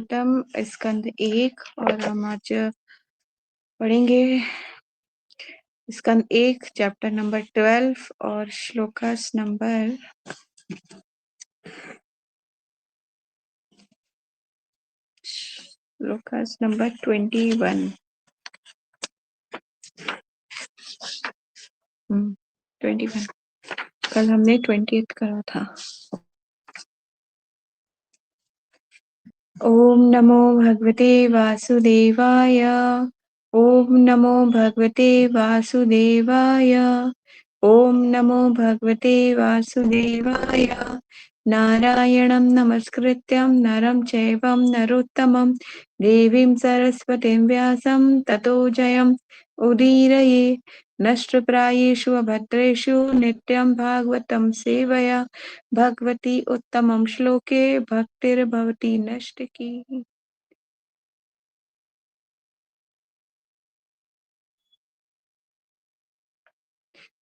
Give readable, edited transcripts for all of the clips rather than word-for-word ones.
भागवतम स्कंद 1 और हम आज पढ़ेंगे स्कंद 1 चैप्टर नंबर 12 और श्लोकास नंबर 21। 21 कल हमने 20th करा था। ओम नमो भगवते वासुदेवाय। ओम नमो भगवते वासुदेवाय। ओम नमो भगवते वासुदेवाय। नारायणं नमस्कृत्यं नरं चैवं नरोत्तमं देवीं सरस्वतीं व्यासं ततो जयम् उदीरये। नष्टप्रायेषु अभद्रेषु नित्यं भागवतं सेवया भगवती उत्तमं श्लोके भक्तिर्भवति नष्ट की।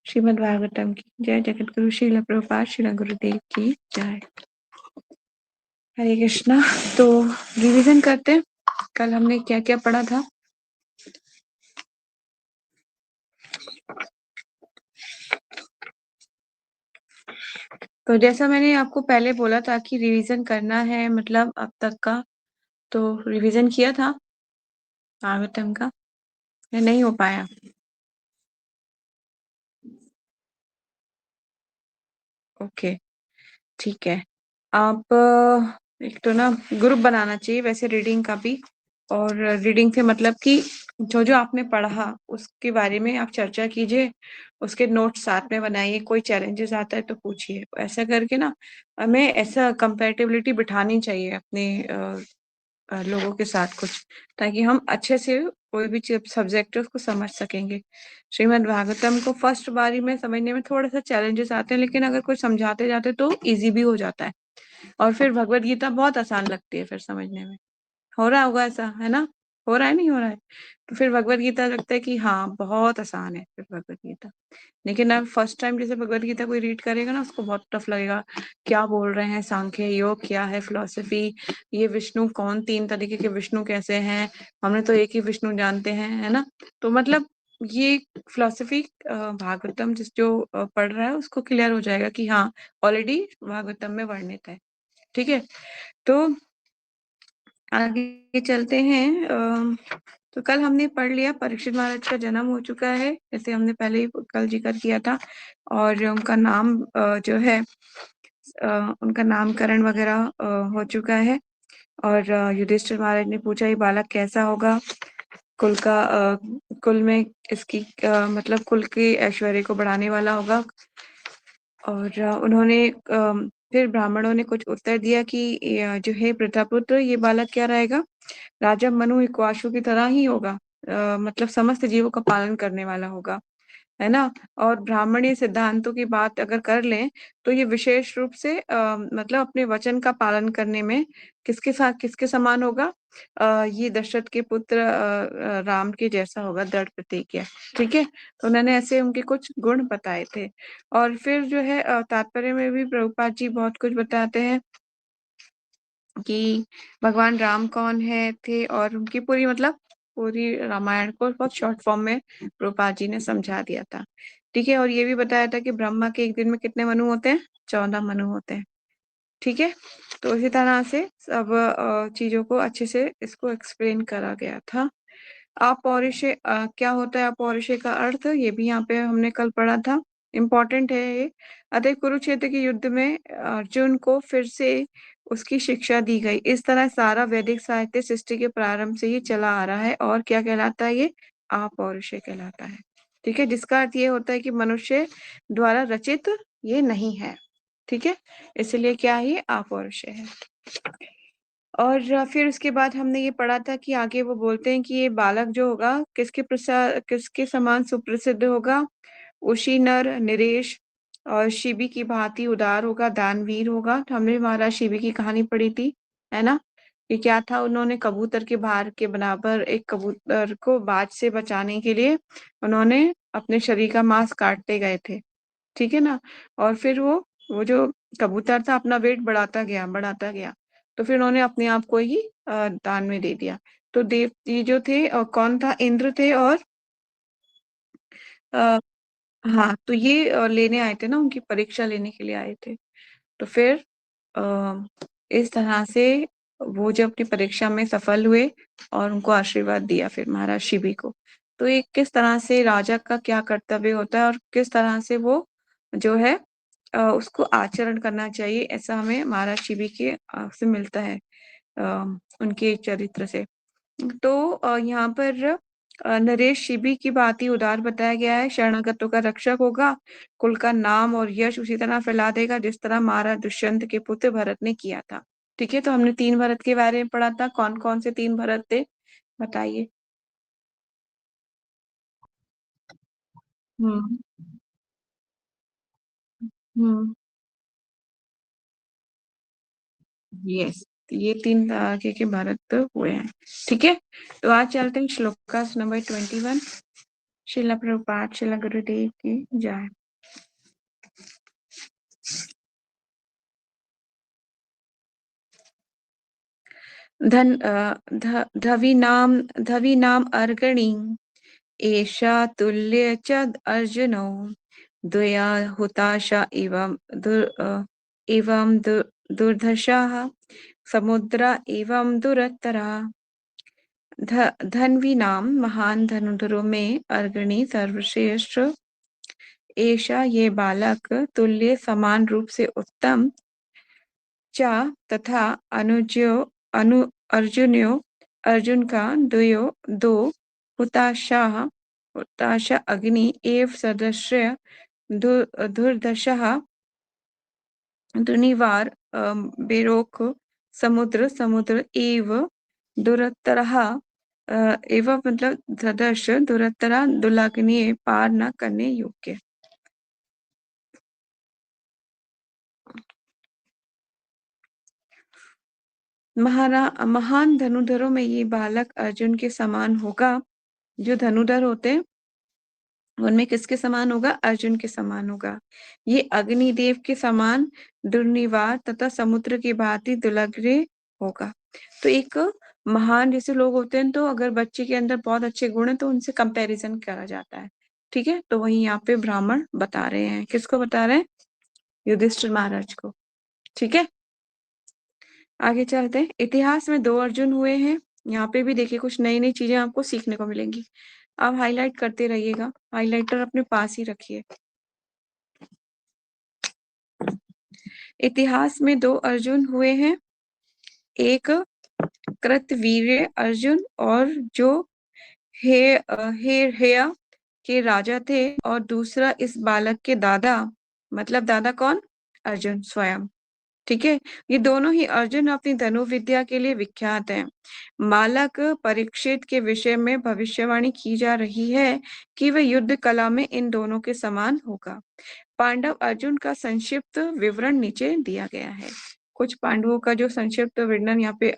श्रीमद् भागवतम की जय। जगत गुरु श्रील प्रभुपाद श्रील गुरुदेव की जय। हरे कृष्णा। तो रिवीजन करते हैं, कल हमने क्या क्या पढ़ा था। तो जैसा मैंने आपको पहले बोला था कि रिवीजन करना है, मतलब अब तक का तो रिवीजन किया था भागवतम का, या नहीं हो पाया? ओके, ठीक है। आप एक तो ना ग्रुप बनाना चाहिए वैसे रीडिंग का भी, और रीडिंग से मतलब कि जो जो आपने पढ़ा उसके बारे में आप चर्चा कीजिए, उसके नोट्स साथ में बनाइए, कोई चैलेंजेस आता है तो पूछिए। ऐसा करके ना हमें ऐसा कंपैटिबिलिटी बिठानी चाहिए अपने लोगों के साथ कुछ, ताकि हम अच्छे से कोई भी सब्जेक्ट है उसको समझ सकेंगे। श्रीमद् भागवतम को फर्स्ट बारी में समझने में थोड़ा सा चैलेंजेस आते हैं, लेकिन अगर कोई समझाते जाते तो इजी भी हो जाता है, और फिर भगवत गीता बहुत आसान लगती है फिर समझने में। हो रहा होगा ऐसा, है ना? हो रहा है, नहीं हो रहा है? तो फिर भगवत गीता लगता है कि हाँ बहुत आसान है फिर भगवत गीता। लेकिन अब फर्स्ट टाइम जैसे भगवत गीता कोई रीड करेगा ना, उसको बहुत टफ लगेगा। क्या बोल रहे हैं, सांख्य योग क्या है, फिलोसफी, ये विष्णु कौन, 3 तरीके के विष्णु कैसे हैं, हमने तो एक ही विष्णु जानते हैं, है ना? तो मतलब ये फिलोसफी भागवतम जिस जो पढ़ रहा है उसको क्लियर हो जाएगा कि हाँ ऑलरेडी भागवतम में वर्णित है। ठीक है, तो आगे चलते हैं। तो कल हमने पढ़ लिया परीक्षित महाराज का जन्म हो चुका है, जैसे हमने पहले ही कल जिक्र किया था, और उनका नाम जो है उनका नामकरण वगैरह हो चुका है। और युधिष्ठिर महाराज ने पूछा ये बालक कैसा होगा, कुल का कुल में इसकी मतलब कुल के ऐश्वर्य को बढ़ाने वाला होगा। और उन्होंने फिर ब्राह्मणों ने कुछ उत्तर दिया कि जो है प्रतापुत्र, ये बालक क्या रहेगा, राजा मनु इक्वाशु की तरह ही होगा, मतलब समस्त जीवों का पालन करने वाला होगा, है ना? और ब्राह्मणीय सिद्धांतों की बात अगर कर लें तो ये विशेष रूप से मतलब अपने वचन का पालन करने में किसके साथ किसके समान होगा, ये दशरथ के पुत्र राम के जैसा होगा, दृढ़ प्रतिज्ञा। ठीक है, तो उन्होंने ऐसे उनके कुछ गुण बताए थे। और फिर जो है तात्पर्य में भी प्रभुपाद जी बहुत कुछ बताते हैं कि भगवान राम कौन है थे, और उनकी पूरी मतलब पूरी रामायण को बहुत शॉर्ट फॉर्म में प्रभुपाद जी ने समझा दिया था। ठीक है, और ये भी बताया था कि ब्रह्मा के एक दिन में कितने मनु होते हैं, 14 मनु होते हैं। ठीक है, तो इसी तरह से सब चीजों को अच्छे से इसको एक्सप्लेन करा गया था। अपौरुषेय क्या होता है, अपौरुषेय का अर्थ ये भी यहाँ पे हमने कल पढ़ा था, इम्पोर्टेंट है ये। अतः कुरुक्षेत्र के युद्ध में अर्जुन को फिर से उसकी शिक्षा दी गई। इस तरह सारा वैदिक साहित्य सृष्टि के प्रारंभ से ही चला आ रहा है, और क्या कहलाता है ये, अपौरुषेय कहलाता है। ठीक है, जिसका अर्थ ये होता है कि मनुष्य द्वारा रचित ये नहीं है। ठीक है, इसलिए क्या है, ये अपौरुषेय है। और फिर उसके बाद हमने ये पढ़ा था कि आगे वो बोलते हैं कि ये बालक जो होगा किसके समान सुप्रसिद्ध होगा, उशी नर निरेश और शिबी की भांति उदार होगा, दानवीर होगा। तो हमने महाराज शिबी की कहानी पढ़ी थी, है ना? कि क्या था, उन्होंने कबूतर के भार के बराबर एक कबूतर को बाज से बचाने के लिए उन्होंने अपने शरीर का मांस काटते गए थे। ठीक है ना? और फिर वो जो कबूतर था अपना वेट बढ़ाता गया बढ़ाता गया, तो फिर उन्होंने अपने आप को ही दान में दे दिया। तो देवती जो थे कौन था, इंद्र थे और अ, हाँ, तो ये लेने आए थे ना, उनकी परीक्षा लेने के लिए आए थे। तो फिर अ, इस तरह से वो जब अपनी परीक्षा में सफल हुए और उनको आशीर्वाद दिया फिर महाराज शिवी को। तो एक किस तरह से राजा का क्या कर्तव्य होता है और किस तरह से वो जो है उसको आचरण करना चाहिए, ऐसा हमें महाराज शिवी के से मिलता है अ, उनके चरित्र से। तो यहाँ पर नरेश शिबी की बात ही उदार बताया गया है, शरणागतों का रक्षक होगा, कुल का नाम और यश उसी तरह फैला देगा जिस तरह महाराज दुष्यंत के पुत्र भरत ने किया था। ठीक है, तो हमने 3 भरत के बारे में पढ़ा था। कौन कौन से 3 भरत थे, बताइए। हम्म। हम्म। यस, ये 3 तरह के भरत हुए हैं। ठीक है, तो आज चलते हैं श्लोका नंबर 21। शिला प्रभुपाद शिला गुरुदेव की जय। धवीनाम अर्गणि एषा तुल्य च अर्जुनो द्वया हुताशा एवं दुर्धर्षाः समुद्रा एवं दुरत्तरा। धन्वीनां महान धनुधरो में अर्गणी सर्वश्रेष्ठ ऐसा ये बालक तुल्य समान रूप से उत्तम च तथा अनुज्यो अनु अर्जुन्यो अर्जुन का द्वयो दो हुताशाह हुताशा अग्नि एव सदस्य धुर्धर्षः दुनिवार बेरोक समुद्र समुद्र एव दुरत्तरः एव मतलब सदस्य दुरत्तरा दुलाग्नि पार न करने योग्य। महान धनुधरों में ये बालक अर्जुन के समान होगा। जो धनुधर होते हैं उनमें किसके समान होगा, अर्जुन के समान होगा। ये अग्निदेव के समान दुर्निवार तथा समुद्र की भांति दुलग्रे होगा। तो एक महान जैसे लोग होते हैं, तो अगर बच्चे के अंदर बहुत अच्छे गुण है तो उनसे कंपैरिजन करा जाता है। ठीक है, तो वही यहाँ पे ब्राह्मण बता रहे हैं, किसको बता रहे हैं, युधिष्ठिर महाराज को। ठीक है, आगे चलते हैं। इतिहास में 2 अर्जुन हुए हैं। यहाँ पे भी देखिए कुछ नई नई चीजें आपको सीखने को मिलेंगी। आप हाईलाइट करते रहिएगा, हाइलाइटर अपने पास ही रखिए। इतिहास में 2 अर्जुन हुए हैं, एक कृतवीर्य अर्जुन और जो हेया के राजा थे, और दूसरा इस बालक के दादा, मतलब दादा कौन, अर्जुन स्वयं। ठीक है, ये दोनों ही अर्जुन अपनी धनुर्विद्या के लिए विख्यात हैं। बालक परीक्षित के विषय में भविष्यवाणी की जा रही है कि वह युद्ध कला में इन दोनों के समान होगा। पांडव अर्जुन का संक्षिप्त विवरण नीचे दिया गया है। कुछ पांडवों का जो संक्षिप्त वर्णन यहाँ पे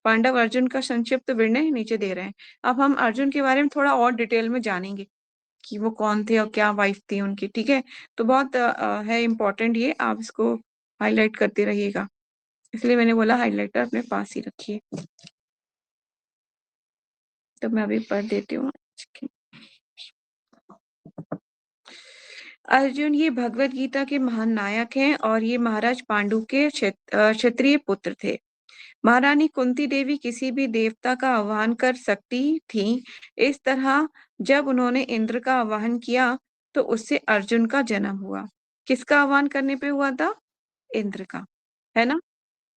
पांडव अर्जुन का संक्षिप्त वर्णन नीचे दे रहे हैं। अब हम अर्जुन के बारे में थोड़ा और डिटेल में जानेंगे कि वो कौन थे और क्या वाइफ थी उनकी। ठीक है, तो बहुत है इम्पोर्टेंट ये, आप इसको हाईलाइट करते रहिएगा, इसलिए मैंने बोला हाइलाइटर अपने पास ही रखिए। तो मैं अभी पढ़ देती हूँ। अर्जुन ये भगवत गीता के महान नायक हैं और ये महाराज पांडु के क्षत्रिय पुत्र थे। महारानी कुंती देवी किसी भी देवता का आह्वान कर सकती थी। इस तरह जब उन्होंने इंद्र का आह्वान किया तो उससे अर्जुन का जन्म हुआ। किसका आह्वान करने पे हुआ था, इंद्र का, है ना।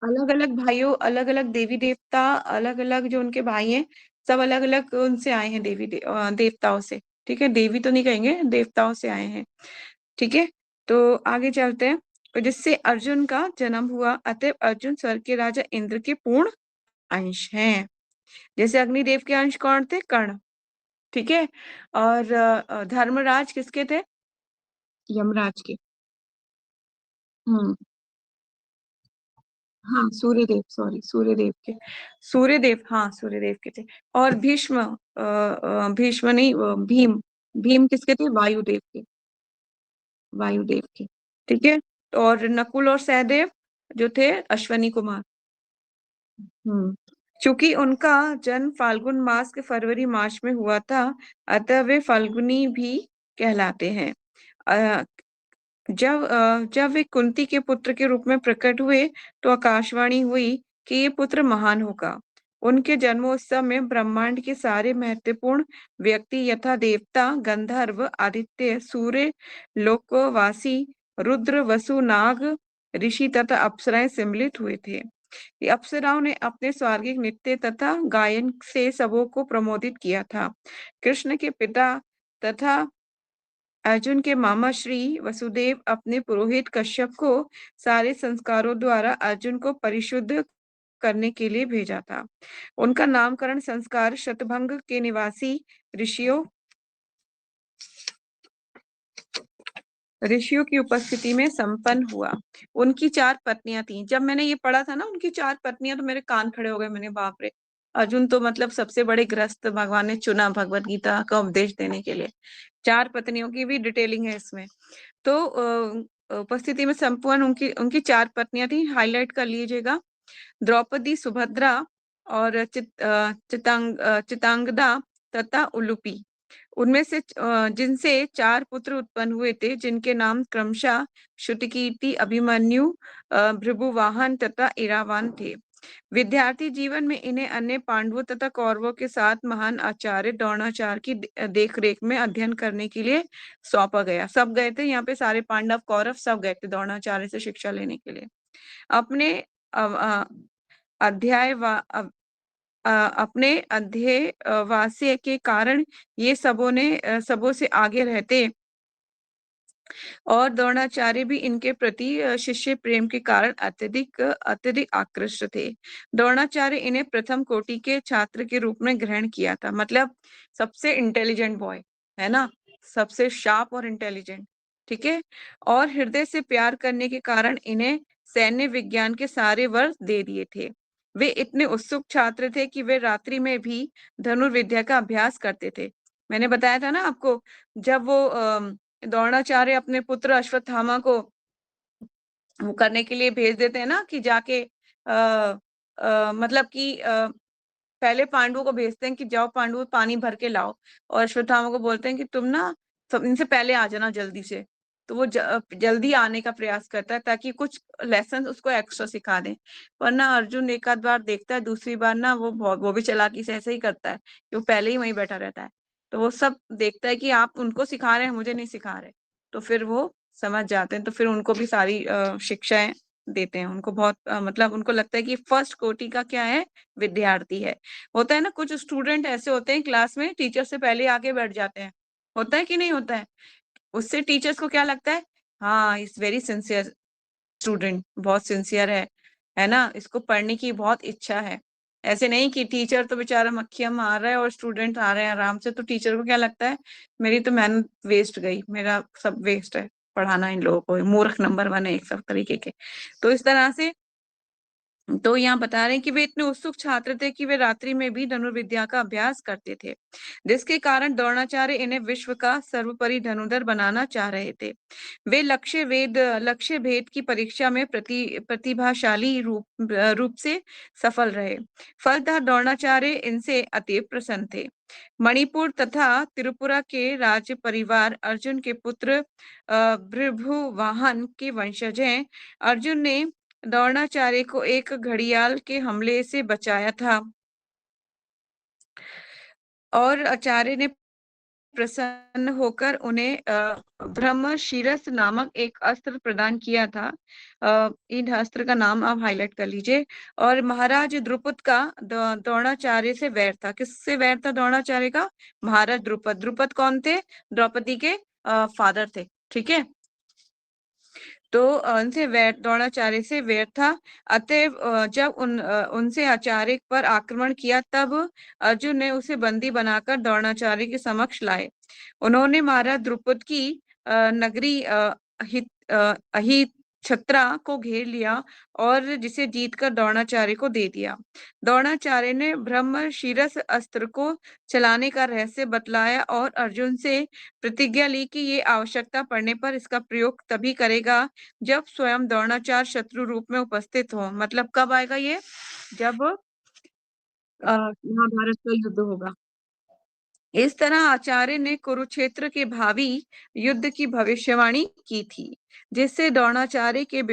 अलग अलग भाइयों, अलग अलग देवी देवता, अलग अलग जो उनके भाई हैं, सब अलग अलग उनसे आए हैं, देवताओं से। ठीक है, देवी तो नहीं कहेंगे, देवताओं से आए हैं। ठीक है, तो आगे चलते हैं। तो जिससे अर्जुन का जन्म हुआ, अतएव अर्जुन स्वर्ग के राजा इंद्र के पूर्ण अंश हैं। जैसे अग्निदेव के अंश कौन थे, कर्ण। ठीक है, और धर्मराज किसके थे, यमराज के। हम्म। हाँ, सूर्यदेव, सॉरी, सूर्यदेव के, सूर्यदेव, हाँ सूर्यदेव के थे। और भीष्म नहीं, भीम, भीम किसके थे, वायुदेव के, वायुदेव के। ठीक है, और नकुल और सहदेव जो थे अश्वनी कुमार। चूंकि उनका जन्म फाल्गुन मास के फरवरी मार्च में हुआ था, अतः वे फाल्गुनी भी कहलाते हैं। अ, जब वे कुंती के पुत्र के रूप में प्रकट हुए तो आकाशवाणी हुई कि ये पुत्र महान होगा। उनके जन्मोत्सव में ब्रह्मांड के सारे महत्वपूर्ण व्यक्ति यथा देवता, गंधर्व, आदित्य, सूर्य, लोकवासी, रुद्र, वसु, नाग, ऋषि तथा अप्सराएं सम्मिलित हुए थे। ये अप्सराओं ने अपने स्वार्गिक नृत्य तथा गायन से सबों को प्रमोदित किया था। कृष्ण के पिता तथा अर्जुन के मामा श्री वसुदेव अपने पुरोहित कश्यप को सारे संस्कारों द्वारा अर्जुन को परिशुद्ध करने के लिए भेजा था। उनका नामकरण संस्कार शतभंग के निवासी ऋषियों ऋषियों की उपस्थिति में संपन्न हुआ। उनकी 4 पत्नियां थीं। जब मैंने ये पढ़ा था ना उनकी 4 पत्नियां, तो मेरे कान खड़े हो गए। मैंने बाप रे, अर्जुन तो मतलब सबसे बड़े गृहस्थ भगवान ने चुना भगवत गीता का उपदेश देने के लिए। 4 पत्नियों की भी डिटेलिंग है इसमें। तो उपस्थिति में संपूर्ण उनकी उनकी 4 पत्नियां थी। हाईलाइट कर लीजिएगा, द्रौपदी, सुभद्रा और चितांगदा तथा उलूपी। उनमें से जिनसे 4 पुत्र उत्पन्न हुए थे, जिनके नाम क्रमशः श्रुतकीर्ति, अभिमन्यु, भृगुवाहन तथा इरावान थे। विद्यार्थी जीवन में इन्हें अन्य पांडवों तथा कौरवों के साथ महान आचार्य द्रोणाचार्य की देखरेख में अध्ययन करने के लिए सौंपा गया। सब गए थे यहाँ पे, सारे पांडव कौरव सब गए थे द्रोणाचार्य से शिक्षा लेने के लिए। अपने अध्याय अपने अध्यवास्य के कारण ये सबों से आगे रहते और द्रोणाचार्य भी इनके प्रति शिष्य प्रेम के कारण अत्यधिक आकृष्ट थे। द्रोणाचार्य इन्हें प्रथम कोटि के छात्र के रूप में ग्रहण किया था। मतलब सबसे इंटेलिजेंट बॉय है ना, सबसे शार्प और इंटेलिजेंट, ठीक है। और हृदय से प्यार करने के कारण इन्हें सैन्य विज्ञान के सारे वर्ग दे दिए थे। वे इतने उत्सुक छात्र थे कि वे रात्रि में भी धनुर्विद्या का अभ्यास करते थे। मैंने बताया था ना आपको, जब वो द्रोणाचार्य अपने पुत्र अश्वत्थामा को वो करने के लिए भेज देते हैं ना कि जाके मतलब कि पहले पांडवों को भेजते हैं कि जाओ पांडु पानी भर के लाओ, और अश्वत्थामा को बोलते हैं कि तुम ना सब इनसे पहले आ जाना जल्दी से। तो वो जल्दी आने का प्रयास करता है ताकि कुछ लेसन उसको एक्स्ट्रा सिखा दें। वरना अर्जुन एक आध बार देखता है, दूसरी बार ना वो भी चालाकी से ऐसे ही करता है कि वो पहले ही वहीं बैठा रहता है। तो वो सब देखता है कि आप उनको सिखा रहे हैं, मुझे नहीं सिखा रहे। तो फिर वो समझ जाते हैं, तो फिर उनको भी सारी शिक्षाएं देते हैं। उनको बहुत मतलब उनको लगता है कि फर्स्ट कोटि का क्या है, विद्यार्थी है। होता है ना, कुछ स्टूडेंट ऐसे होते हैं क्लास में टीचर से पहले आके बैठ जाते हैं, होता है कि नहीं होता है। उससे टीचर्स को क्या लगता है, हाँ इज वेरी सिंसियर स्टूडेंट, बहुत सिंसियर है ना, इसको पढ़ने की बहुत इच्छा है। ऐसे नहीं कि टीचर तो बेचारा मक्खियां मार रहा है और स्टूडेंट आ रहे हैं आराम से, तो टीचर को क्या लगता है, मेरी तो मेहनत वेस्ट गई, मेरा सब वेस्ट है, पढ़ाना इन लोगों को, मूर्ख नंबर 1 है एक सब तरीके के। तो इस तरह से तो यहाँ बता रहे हैं कि वे इतने उत्सुक छात्र थे कि वे रात्रि में भी धनुर्विद्या का अभ्यास करते थे, जिसके कारण द्रोणाचार्य इन्हें विश्व का सर्वोपरि धनुर्धर बनाना चाह रहे थे। वे लक्ष्य भेद की परीक्षा में प्रतिभाशाली रूप से सफल रहे। फलतः द्रोणाचार्य इनसे अतीव प्रसन्न थे। मणिपुर तथा त्रिपुरा के राज्य परिवार अर्जुन के पुत्र भृगुवाहन के वंशज हैं। अर्जुन ने द्रोणाचार्य को एक घड़ियाल के हमले से बचाया था और आचार्य ने प्रसन्न होकर उन्हें ब्रह्मशिरस नामक एक अस्त्र प्रदान किया था। इन अस्त्र का नाम आप हाईलाइट कर लीजिए। और महाराज द्रुपद का द्रोणाचार्य से वैर था। किससे वैर था द्रोणाचार्य का? महाराज द्रुपद। द्रुपद कौन थे? द्रौपदी के फादर थे, ठीक है। तो उनसे द्रोणाचार्य से वैर था। अतएव जब उनसे आचार्य पर आक्रमण किया, तब अर्जुन ने उसे बंदी बनाकर द्रोणाचार्य के समक्ष लाए। उन्होंने महाराज द्रुपद की नगरी छत्रा को घेर लिया और जिसे जीतकर द्रोणाचार्य को दे दिया। द्रोणाचार्य ने ब्रह्मशिरस अस्त्र को चलाने का रहस्य बतलाया और अर्जुन से प्रतिज्ञा ली कि ये आवश्यकता पड़ने पर इसका प्रयोग तभी करेगा जब स्वयं द्रोणाचार्य शत्रु रूप में उपस्थित हो। मतलब कब आएगा ये? जब महाभारत का युद्ध होगा। इस तरह आचार्य ने कुरुक्षेत्र के भावी युद्ध की भविष्यवाणी की थी, जिससे द्रोणाचार्य के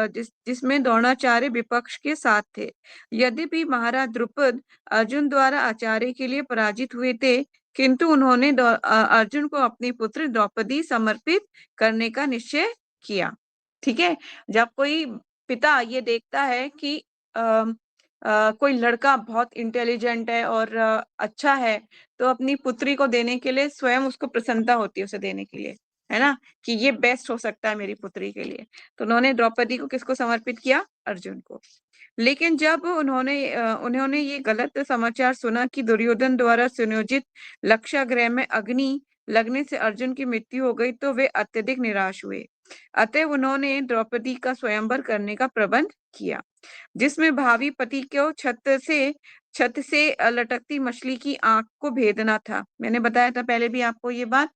जिसमें द्रोणाचार्य विपक्ष के साथ थे। यद्यपि महाराज द्रुपद अर्जुन द्वारा आचार्य के लिए पराजित हुए थे, किंतु उन्होंने अर्जुन को अपनी पुत्र द्रौपदी समर्पित करने का निश्चय किया। ठीक है, जब कोई पिता ये देखता है कि कोई लड़का बहुत इंटेलिजेंट है और अच्छा है, तो अपनी पुत्री को देने के लिए स्वयं उसको प्रसन्नता होती है उसे देने के लिए, है ना, कि ये बेस्ट हो सकता है मेरी पुत्री के लिए। तो उन्होंने द्रौपदी को किसको समर्पित किया? अर्जुन को। लेकिन जब उन्होंने ये गलत समाचार सुना कि दुर्योधन द्वारा सुनियोजित लक्ष्याग्रह में अग्नि लगने से अर्जुन की मृत्यु हो गई, तो वे अत्यधिक निराश हुए। अतः उन्होंने द्रौपदी का स्वयंवर करने का प्रबंध किया, जिसमें भावी पति को छत से लटकती मछली की आंख को भेदना था। मैंने बताया था पहले भी आपको ये बात।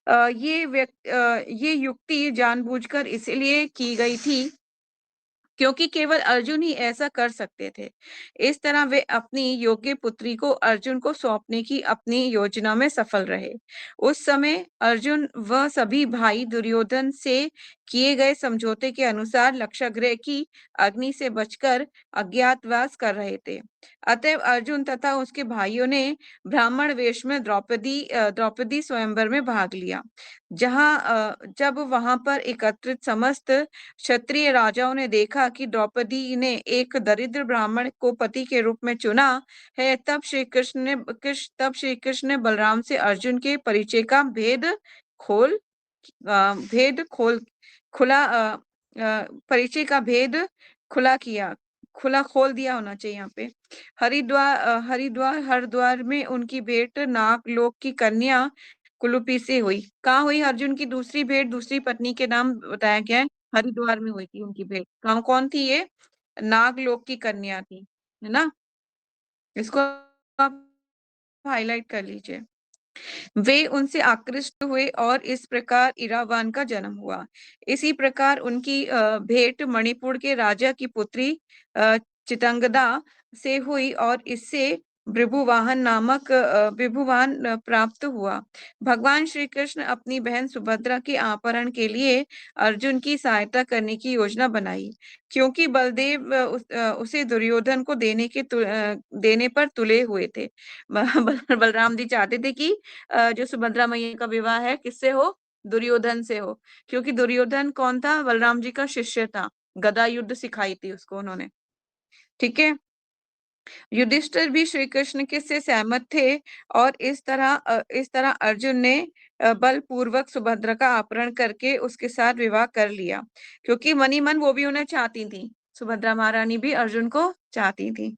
ये युक्ति जानबूझकर इसलिए की गई थी क्योंकि केवल अर्जुन ही ऐसा कर सकते थे। इस तरह वे अपनी योग्य पुत्री को अर्जुन को सौंपने की अपनी योजना में सफल रहे। उस समय अर्जुन व सभी भाई दुर्योधन से किए गए समझौते के अनुसार लक्षागृह की अग्नि से बचकर अज्ञातवास कर रहे थे। अतएव अर्जुन तथा उसके भाइयों ने ब्राह्मण वेश में द्रौपदी स्वयंवर में भाग लिया। जब वहां पर एकत्रित समस्त क्षत्रिय राजाओं ने देखा कि द्रौपदी ने एक दरिद्र ब्राह्मण को पति के रूप में चुना है, तब श्री कृष्ण ने बलराम से अर्जुन के परिचय का खोल भेद खोल खुला परिचय का भेद खुला किया खुला खोल दिया होना चाहिए यहाँ पे। हरिद्वार में उनकी भेंट नागलोक की कन्या कुलूपी से हुई। कहाँ हुई? अर्जुन की दूसरी भेंट दूसरी पत्नी के नाम बताया गया है, हरिद्वार में हुई थी उनकी भेंट। कहाँ, कौन थी ये? नागलोक की कन्या थी, है ना। इसको आप हाईलाइट कर लीजिए। वे उनसे आकृष्ट हुए और इस प्रकार इरावान का जन्म हुआ। इसी प्रकार उनकी भेंट मणिपुर के राजा की पुत्री चितंगदा से हुई और इससे विभुवाहन प्राप्त हुआ। भगवान श्री कृष्ण अपनी बहन सुभद्रा के अपहरण के लिए अर्जुन की सहायता करने की योजना बनाई, क्योंकि बलदेव उसे दुर्योधन को देने पर तुले हुए थे। बलराम जी चाहते थे कि जो सुभद्रा मैया का विवाह है किससे हो? दुर्योधन से हो, क्योंकि दुर्योधन कौन था? बलराम जी का शिष्य था, गदा युद्ध सिखाई थी उसको उन्होंने। ठीक है, युधिष्ठिर भी श्री कृष्ण के से सहमत थे और इस तरह अर्जुन ने बलपूर्वक सुभद्रा का अपहरण करके उसके साथ विवाह कर लिया, क्योंकि मनी मन वो भी उन्हें चाहती थी। सुभद्रा महारानी भी अर्जुन को चाहती थी।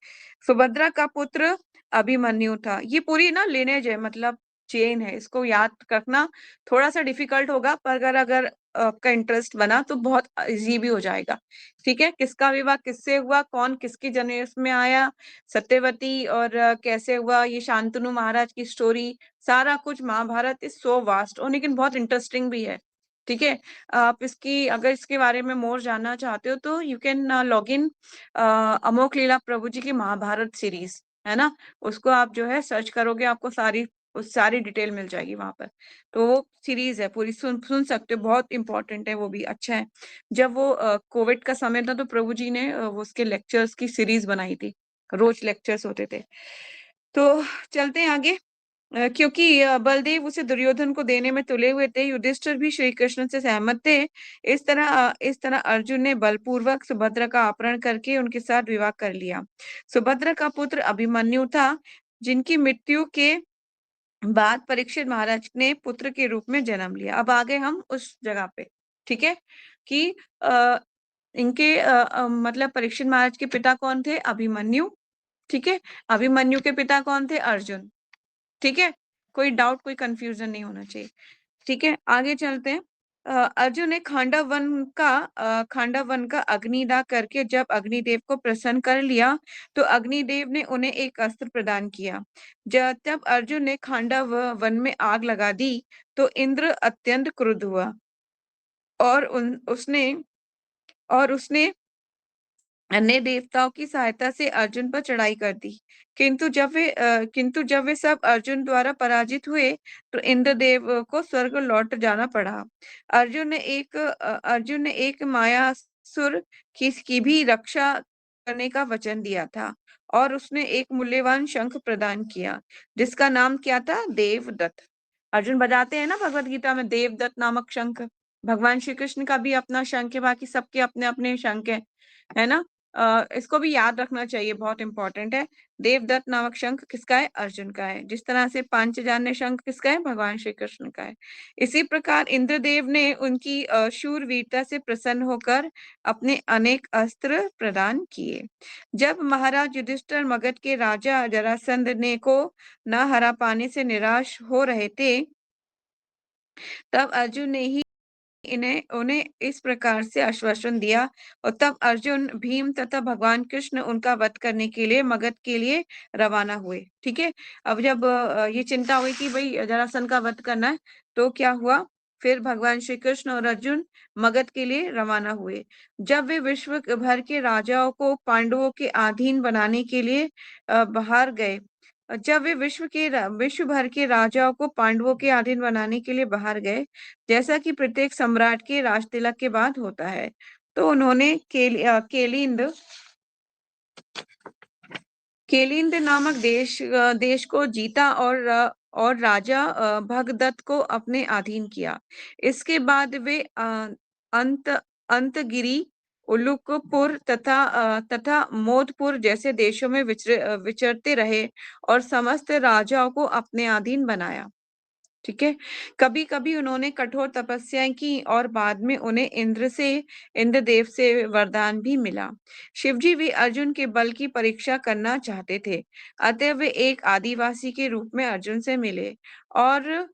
सुभद्रा का पुत्र अभिमन्यु था। ये पूरी ना लिनेज है, मतलब चेन है, इसको याद रखना थोड़ा सा डिफिकल्ट होगा, पर अगर आपका इंटरेस्ट बना तो बहुत इजी भी हो जाएगा। ठीक है, किसका विवाह किससे हुआ, कौन किसकी जनरेशन में आया, सत्यवती और कैसे हुआ, ये शांतनु महाराज की स्टोरी, सारा कुछ महाभारत इज सो वास्ट और लेकिन बहुत इंटरेस्टिंग भी है। ठीक है, आप अगर इसके बारे में मोर जानना चाहते हो तो you can log in Amogh Lila Prabhu ji की महाभारत सीरीज, है ना। उसको आप जो है सर्च करोगे, आपको सारी डिटेल मिल जाएगी वहां पर। तो वो सीरीज है पूरी, सुन सकते हो, बहुत इंपॉर्टेंट है, वो भी अच्छा है। जब वो कोविड का समय था तो प्रभु जी ने वो उसके लेक्चर्स की सीरीज बनाई थी, रोज लेक्चर्स होते थे। तो चलते हैं आगे। क्योंकि बलदेव उसे दुर्योधन को देने में तुले हुए थे, युधिष्ठिर भी श्री कृष्ण से सहमत थे। इस तरह अर्जुन ने बलपूर्वक सुभद्रा का अपहरण करके उनके साथ विवाह कर लिया। सुभद्रा का पुत्र अभिमन्यु था, जिनकी मृत्यु के बाद परीक्षित महाराज ने पुत्र के रूप में जन्म लिया। अब आ गए हम उस जगह पे, ठीक है, कि इनके मतलब परीक्षित महाराज के पिता कौन थे? अभिमन्यु। ठीक है, अभिमन्यु के पिता कौन थे? अर्जुन। ठीक है, कोई डाउट कोई कंफ्यूजन नहीं होना चाहिए। ठीक है, आगे चलते हैं। अर्जुन ने खांडव वन का अग्निदाह करके जब अग्निदेव को प्रसन्न कर लिया, तो अग्निदेव ने उन्हें एक अस्त्र प्रदान किया। तब अर्जुन ने खांडव वन में आग लगा दी, तो इंद्र अत्यंत क्रुद्ध हुआ और उसने अन्य देवताओं की सहायता से अर्जुन पर चढ़ाई कर दी। किंतु जब वे सब अर्जुन द्वारा पराजित हुए, तो इंद्रदेव को स्वर्ग लौट जाना पड़ा। अर्जुन ने एक मायासुर की भी रक्षा करने का वचन दिया था, और उसने एक मूल्यवान शंख प्रदान किया, जिसका नाम क्या था? देवदत्त। अर्जुन बजाते हैं ना भगवत गीता में देवदत्त नामक शंख। भगवान श्री कृष्ण का भी अपना शंख है, बाकी सबके अपने अपने शंख है ना। इसको भी याद रखना चाहिए, बहुत इंपॉर्टेंट है। देवदत्त नामक शंख किसका है? अर्जुन का है। जिस तरह से पांचजन्य शंख किसका है? भगवान श्री कृष्ण का है। इसी प्रकार इंद्रदेव ने उनकी शूरवीरता से प्रसन्न होकर अपने अनेक अस्त्र प्रदान किए। जब महाराज युधिष्ठिर मगध के राजा जरासंध ने को न हरा पाने से निराश हो रहे थे, तब अर्जुन ने ही उन्हें इस प्रकार से आश्वासन दिया, और तब अर्जुन, भीम तथा भगवान कृष्ण उनका वध करने के लिए मगध के लिए रवाना हुए। ठीक है। अब जब ये चिंता हुई कि भाई जरासंध का वध करना है, तो क्या हुआ? फिर भगवान श्री कृष्ण और अर्जुन मगध के लिए रवाना हुए। जब वे विश्व भर के राजाओं को पांडवों के अधीन बनाने के लिए बाहर गए जब वे विश्व भर के राजाओं को पांडवों के अधीन बनाने के लिए बाहर गए, जैसा कि प्रत्येक सम्राट के राजतिलक के बाद होता है, तो उन्होंने केलिंद नामक देश को जीता, और राजा भगदत्त को अपने अधीन किया। इसके बाद वे अंत अंतगिरी, उलुकपुर तथा मोदपुर जैसे देशों में विचरते रहे, और समस्त राजाओं को अपने अधीन बनाया। ठीक है। कभी कभी उन्होंने कठोर तपस्याएं की, और बाद में उन्हें इंद्रदेव से वरदान भी मिला। शिवजी भी अर्जुन के बल की परीक्षा करना चाहते थे, अतः वे एक आदिवासी के रूप में अर्जुन से मिले, और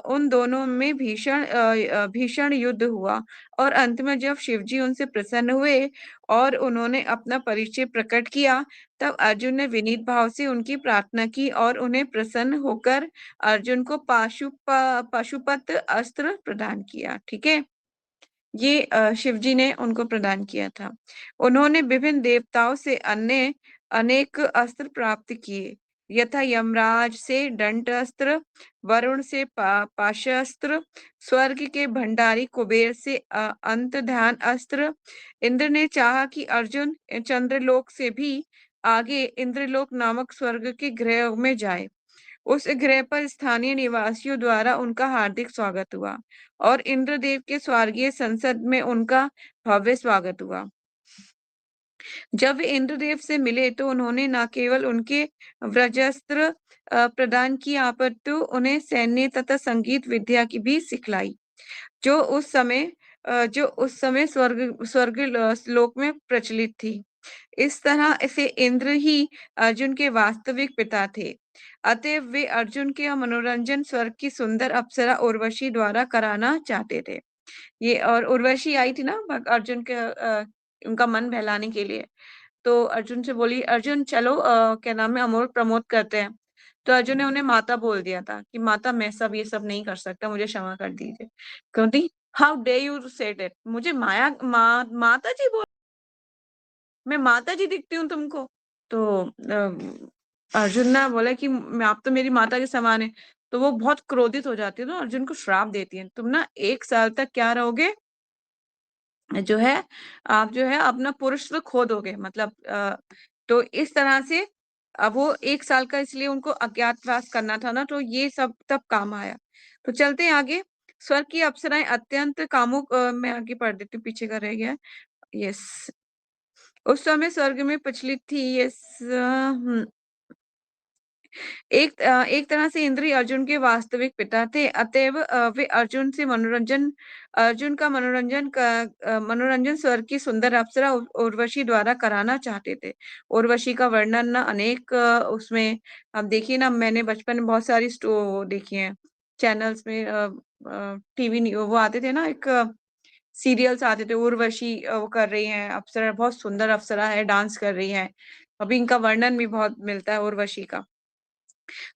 उन दोनों में भीषण युद्ध हुआ। और अंत में जब शिवजी उनसे प्रसन्न हुए और उन्होंने अपना परिचय प्रकट किया, तब अर्जुन ने विनीत भाव से उनकी प्रार्थना की, और उन्हें प्रसन्न होकर अर्जुन को पाशुपत अस्त्र प्रदान किया। ठीक है। ये शिवजी ने उनको प्रदान किया था। उन्होंने विभिन्न देवताओं से अन्य अनेक अस्त्र प्राप्त किए, यथा यमराज से दंड अस्त्र, वरुण से पाशास्त्र, स्वर्ग के भंडारी कुबेर से अंत ध्यान अस्त्र। इंद्र ने चाहा कि अर्जुन चंद्रलोक से भी आगे इंद्रलोक नामक स्वर्ग के गृह में जाए। उस गृह पर स्थानीय निवासियों द्वारा उनका हार्दिक स्वागत हुआ, और इंद्रदेव के स्वर्गीय संसद में उनका भव्य स्वागत हुआ। जब वे इंद्रदेव से मिले, तो उन्होंने न केवल उनके व्रजास्त्र प्रदान किया, अपितु उन्हें सैन्य तथा संगीत विद्या की भी सिखलाई, जो उस समय स्वर्ग लोक में प्रचलित थी। इस तरह से इंद्र ही अर्जुन के वास्तविक पिता थे। अतएव वे अर्जुन के मनोरंजन स्वर्ग की सुंदर अप्सरा उर्वशी द्वारा कराना चाहते थे। ये और उर्वशी आई थी ना अर्जुन के उनका मन बहलाने के लिए। तो अर्जुन से बोली, अर्जुन चलो क्या नाम है, अमोल प्रमोद करते हैं। तो अर्जुन ने उन्हें माता बोल दिया था कि माता मैं सब ये सब नहीं कर सकता, मुझे क्षमा कर दीजिए। क्योंकि how day you said it, मुझे माता जी बोल, मैं माता जी दिखती हूँ तुमको। तो अर्जुन ने बोला कि मैं, आप तो मेरी माता के समान है। तो वो बहुत क्रोधित हो जाती है, तो अर्जुन को श्राप देती है, तुम ना 1 साल तक क्या रहोगे, जो है आप जो है अपना पुरुषत्व खो दोगे। मतलब तो इस तरह से अब वो 1 साल का इसलिए उनको अज्ञातवास करना था ना, तो ये सब तब काम आया। तो चलते हैं आगे। स्वर्ग की अप्सराएं अत्यंत कामुक, मैं आगे पढ़ देती हूँ, पीछे का रह गया। यस। उस समय स्वर्ग में प्रचलित थी। यस। एक तरह से इंद्र ही अर्जुन के वास्तविक पिता थे, अतएव वे अर्जुन का मनोरंजन स्वर्ग की सुंदर अप्सरा उर्वशी द्वारा कराना चाहते थे। उर्वशी का वर्णन ना अनेक उसमें अब देखिए ना, मैंने बचपन में बहुत सारी स्टो देखी है चैनल्स में, टीवी नहीं, वो आते थे ना, एक सीरियल्स आते थे, उर्वशी वो कर रही हैं, अप्सरा बहुत सुंदर अप्सरा है, डांस कर रही हैं। अभी इनका वर्णन भी बहुत मिलता है उर्वशी का।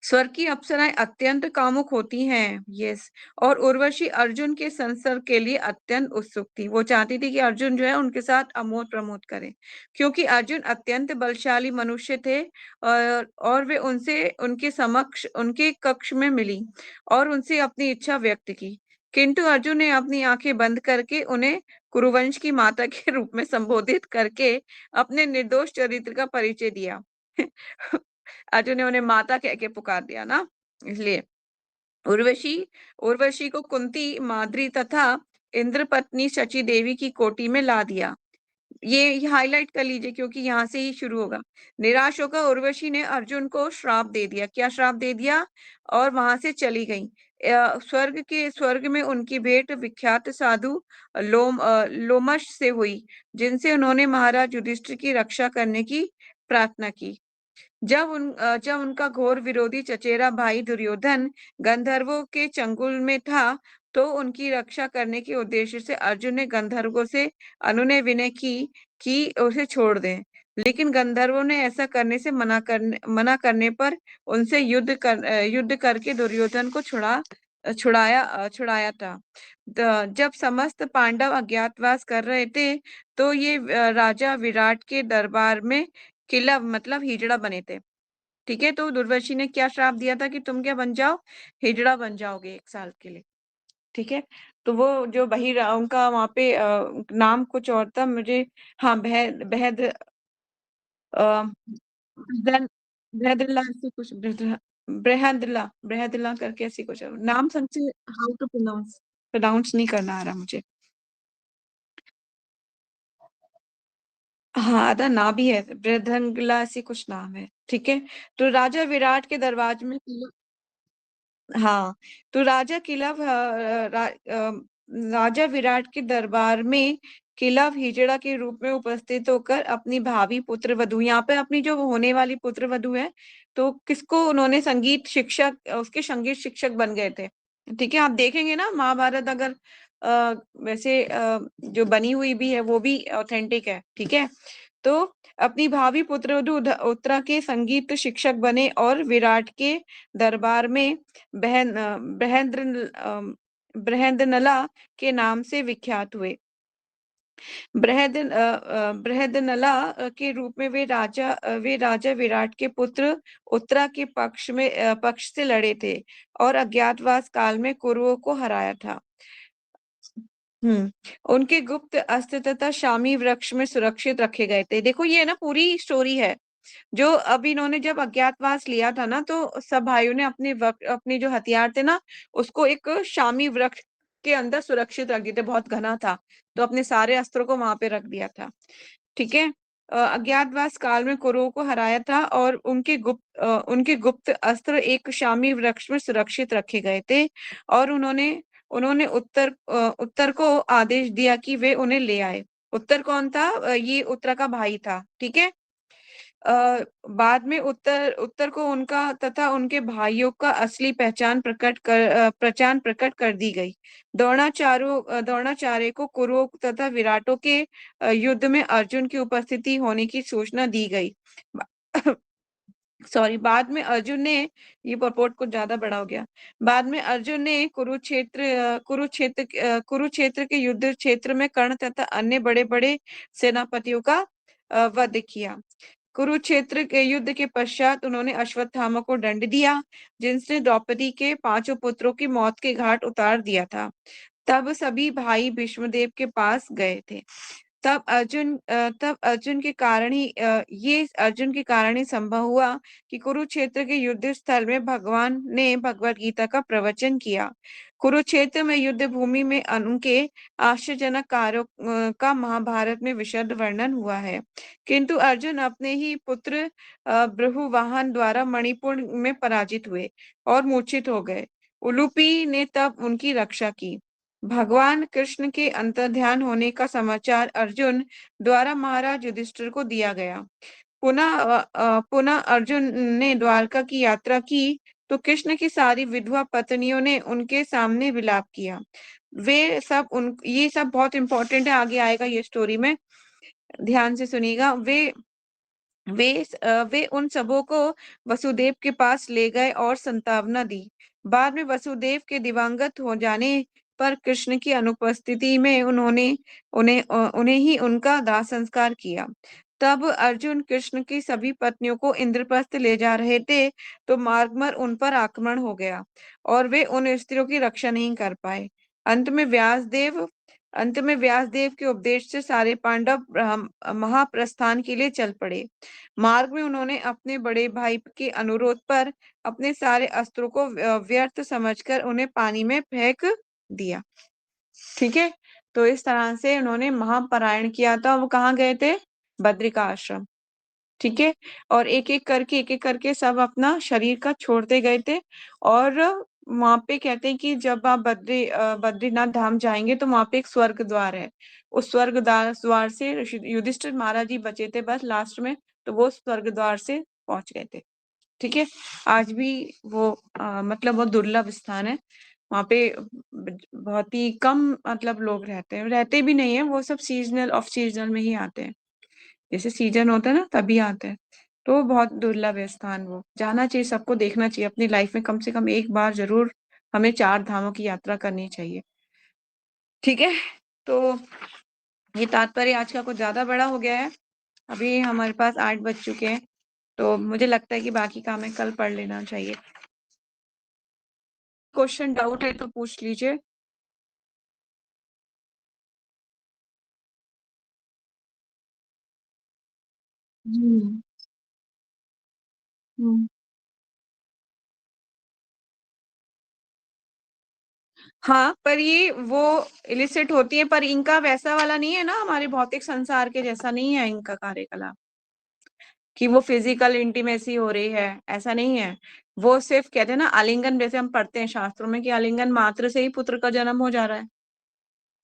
स्वर्ग की अप्सराएं अत्यंत कामुक होती हैं, यस। और उर्वशी अर्जुन के संसर्ग के लिए अत्यंत उत्सुक थी। वो चाहती थी कि अर्जुन जो है उनके साथ अमोद प्रमोद करे, क्योंकि अर्जुन अत्यंत बलशाली मनुष्य थे। और वे उनसे उनके समक्ष उनके कक्ष में मिली और उनसे अपनी इच्छा व्यक्त की। किंतु अर्जुन ने अपनी आंखें बंद करके उन्हें कुरुवंश की माता के रूप में संबोधित करके अपने निर्दोष चरित्र का परिचय दिया। अर्जुन ने उन्हें माता कह के पुकार दिया ना, इसलिए उर्वशी उर्वशी को कुंती, माद्री तथा इंद्र पत्नी शची देवी की कोटि में ला दिया। ये हाईलाइट कर लीजिए, क्योंकि यहाँ से ही शुरू होगा। निराश होकर उर्वशी ने अर्जुन को श्राप दे दिया। क्या श्राप दे दिया? और वहां से चली गई। स्वर्ग में उनकी भेंट विख्यात साधु लोमश से हुई, जिनसे उन्होंने महाराज युधिष्ठिर की रक्षा करने की प्रार्थना की। जब उनका घोर विरोधी चचेरा भाई दुर्योधन गंधर्वों के चंगुल में था, तो उनकी रक्षा करने के उद्देश्य से अर्जुन ने गंधर्वों से अनुनय विनय की कि उसे छोड़ दें। लेकिन गंधर्वों ने ऐसा करने से मना करने पर उनसे युद्ध करके दुर्योधन को छुड़ाया था। जब समस्त पांडव अज्ञातवास कर रहे थे, तो ये राजा विराट के दरबार में किला मतलब हिजड़ा बने थे। ठीक है, तो दुर्वशी ने क्या श्राप दिया था कि तुम क्या बन जाओ, हिजड़ा बन जाओगे 1 साल के लिए। ठीक है, तो वो जो उनका वहां पे नाम कुछ और था मुझे। हाँ, बहद बहद बृहदला ऐसी कुछ, बृहदला बृहदला करके ऐसी कुछ है। नाम समझे, हाउ टू प्रोनाउंस, प्रोनाउंस नहीं करना आ रहा मुझे। हाँ, आधा ना भी है, बृहदंगला ऐसी कुछ नाम है। ठीक है, तो राजा विराट के दरबार में हाँ, तो राजा विराट के दरबार में किला हिजड़ा के रूप में उपस्थित होकर अपनी भावी पुत्र वधु, यहाँ पे अपनी जो होने वाली पुत्र वधु है, तो किसको उन्होंने संगीत शिक्षक, उसके संगीत शिक्षक बन गए थे। ठीक है, आप देखेंगे ना महाभारत, अगर वैसे जो बनी हुई भी है वो भी ऑथेंटिक है। ठीक है, तो अपनी भावी पुत्रवधू उत्तरा के संगीत शिक्षक बने और विराट के दरबार में बहन बृहदनला के नाम से विख्यात हुए। बृहदनला के रूप में वे राजा विराट के पुत्र उत्तरा के पक्ष से लड़े थे और अज्ञातवास काल में कुरुओं को हराया था। उनके गुप्त अस्त्र तथा शामी वृक्ष में सुरक्षित रखे गए थे। देखो, ये ना पूरी स्टोरी है। जो अब इन्होंने जब अज्ञातवास लिया था ना, तो सब भाइयों ने अपने जो हथियार थे ना, उसको एक शामी वृक्ष के अंदर सुरक्षित रख दिए थे। बहुत घना था, तो अपने सारे अस्त्रों को वहां पे रख दिया था। ठीक है, अज्ञातवास काल में कौरवों को हराया था और उनके गुप्त अस्त्र एक शामी वृक्ष में सुरक्षित रखे गए थे। और उन्होंने उन्होंने उत्तर को आदेश दिया कि वे उन्हें ले आए। उत्तर कौन था? ये उत्तरा का भाई था। ठीक है, बाद में उत्तर उत्तर को उनका तथा उनके भाइयों का असली पहचान प्रकट कर दी गई। द्रोणाचार्य को कुरुओं तथा विराटों के युद्ध में अर्जुन की उपस्थिति होने की सूचना दी गई। सॉरी, बाद में अर्जुन ने, ये पॉपॉट कुछ ज्यादा बड़ा हो गया। बाद में अर्जुन ने कुरुक्षेत्र के युद्ध क्षेत्र में कर्ण तथा अन्य बड़े बड़े सेनापतियों का वध किया। कुरुक्षेत्र के युद्ध के पश्चात उन्होंने अश्वत्थामा को दंड दिया, जिसने द्रौपदी के 5 पुत्रों की मौत के घाट उतार दिया था। तब सभी भाई भीष्मदेव के पास गए थे। तब अर्जुन के कारण ही ये अर्जुन के कारण ही संभव हुआ कि कुरुक्षेत्र के युद्ध स्थल में भगवान ने भगवत गीता का प्रवचन किया। कुरुक्षेत्र में युद्ध भूमि में उनके आश्चर्यजनक कार्यों का महाभारत में विशद वर्णन हुआ है। किंतु अर्जुन अपने ही पुत्र भृगुवाहन द्वारा मणिपुर में पराजित हुए और मूर्छित हो गए। उलूपी ने तब उनकी रक्षा की। भगवान कृष्ण के अंतर्ध्यान होने का समाचार अर्जुन द्वारा महाराज युधिष्ठिर को दिया गया। पुनः अर्जुन ने द्वारका की यात्रा की तो कृष्ण की सारी विधवा पत्नियों ने उनके सामने विलाप किया। वे सब उन ये सब बहुत इंपॉर्टेंट है, आगे आएगा ये स्टोरी में, ध्यान से सुनिएगा। वे उन सबों को वसुदेव के पास ले गए और संतावना दी। बाद में वसुदेव के दिवंगत हो जाने पर कृष्ण की अनुपस्थिति में उन्हें ही उनका दाह संस्कार किया। तब अर्जुन कृष्ण की सभी पत्नियों को इंद्रप्रस्थ ले जा रहे थे, तो मार्ग में उन पर आक्रमण हो गया और वे उन स्त्रियों की रक्षा नहीं कर पाए। अंत में व्यासदेव अंत में व्यासदेव के उपदेश से सारे पांडव महाप्रस्थान के लिए चल पड़े। मार्ग में उन्होंने अपने बड़े भाई के अनुरोध पर अपने सारे अस्त्रों को व्यर्थ समझकर उन्हें पानी में फेंक दिया। ठीक है, तो इस तरह से उन्होंने महापरायण किया था। वो कहाँ गए थे? बद्रिका आश्रम। ठीक है, और एक एक करके सब अपना शरीर का छोड़ते गए थे। और वहां पे कहते हैं कि जब आप बद्रीनाथ धाम जाएंगे तो वहां पे एक स्वर्ग द्वार है। उस स्वर्ग द्वार से युधिष्ठिर महाराज जी बचे थे बस लास्ट में, तो वो स्वर्ग द्वार से पहुंच गए थे। ठीक है, आज भी वो मतलब बहुत दुर्लभ स्थान है। वहां पे बहुत ही कम मतलब लोग रहते भी नहीं है, वो सब सीजनल ऑफ सीजनल में ही आते हैं। जैसे सीजन होता है ना तभी आते हैं। तो बहुत दुर्लभ है स्थान, वो जाना चाहिए, सबको देखना चाहिए अपनी लाइफ में, कम से कम एक बार जरूर हमें 4 धामों की यात्रा करनी चाहिए। ठीक है, तो ये तात्पर्य आज का कुछ ज्यादा बड़ा हो गया है। अभी हमारे पास 8 बज चुके हैं, तो मुझे लगता है कि बाकी काम है कल पढ़ लेना चाहिए। क्वेश्चन डाउट है तो पूछ लीजिए। हम्म। हम्म। हाँ, पर ये वो इलिसिट होती है, पर इनका वैसा वाला नहीं है ना, हमारे भौतिक संसार के जैसा नहीं है इनका कार्यकलाप कि वो फिजिकल इंटीमेसी हो रही है, ऐसा नहीं है। वो सिर्फ कहते हैं ना आलिंगन, जैसे हम पढ़ते हैं शास्त्रों में कि आलिंगन मात्र से ही पुत्र का जन्म हो जा रहा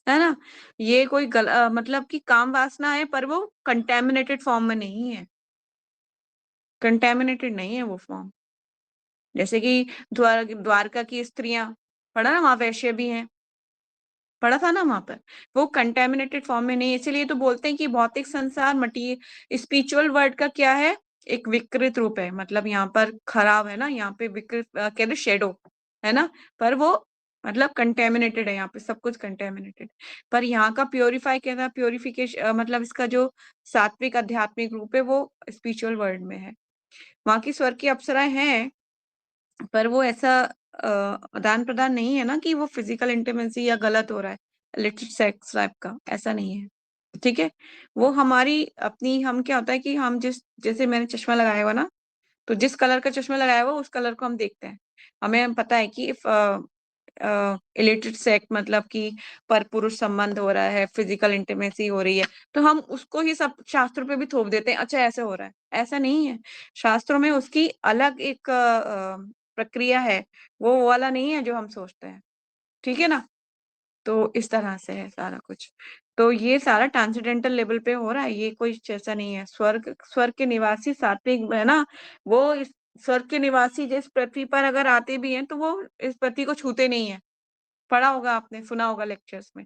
है ना। ये कोई मतलब कि काम वासना है, पर वो कंटेमिनेटेड फॉर्म में नहीं है, कंटेमिनेटेड नहीं है वो फॉर्म। जैसे कि द्वारका की स्त्रियां, पढ़ा ना, वहां वैश्य भी हैं, पढ़ा था ना वहां पर। वो कंटेमिनेटेड फॉर्म में नहीं है, इसीलिए तो बोलते हैं कि भौतिक संसार मटी स्पिरिचुअल वर्ड का क्या है, एक विकृत रूप है, मतलब यहाँ पर खराब है ना, यहाँ पे विकृत कहते शेडो है ना, पर वो मतलब कंटेमिनेटेड है, यहाँ पे सब कुछ कंटेमिनेटेड। पर यहाँ का प्योरीफाई कहता है, प्योरिफिकेशन मतलब इसका जो सात्विक आध्यात्मिक रूप है वो स्पिरिचुअल वर्ल्ड में है। वहां की स्वर्ग की अप्सराएं हैं, पर वो ऐसा आदान प्रदान नहीं है ना कि वो फिजिकल इंटीमेसी या गलत हो रहा है, लिटिल सेक्स टाइप का, ऐसा नहीं है। ठीक है, वो हमारी अपनी, हम क्या होता है कि हम जैसे मैंने चश्मा लगाया हुआ ना, तो जिस कलर का चश्मा लगाया हुआ उस कलर को हम देखते हैं। हमें पता है कि इलिटिट सेक्स मतलब कि पर पुरुष संबंध हो रहा है, फिजिकल इंटीमेसी हो रही है, तो हम उसको ही सब शास्त्रों पे भी थोप देते हैं, अच्छा ऐसे हो रहा है, ऐसा नहीं है। शास्त्रों में उसकी अलग एक प्रक्रिया है, वो वाला नहीं है जो हम सोचते हैं। ठीक है ना, तो इस तरह से है सारा कुछ। तो ये सारा ट्रांसेंडेंटल लेवल पे हो रहा है, ये कोई ऐसा नहीं है। स्वर्ग स्वर्ग के निवासी सात्विक है ना, वो इस स्वर्ग के निवासी जिस पृथ्वी पर अगर आते भी हैं तो वो इस पृथ्वी को छूते नहीं है। पढ़ा होगा आपने, सुना होगा लेक्चर्स में,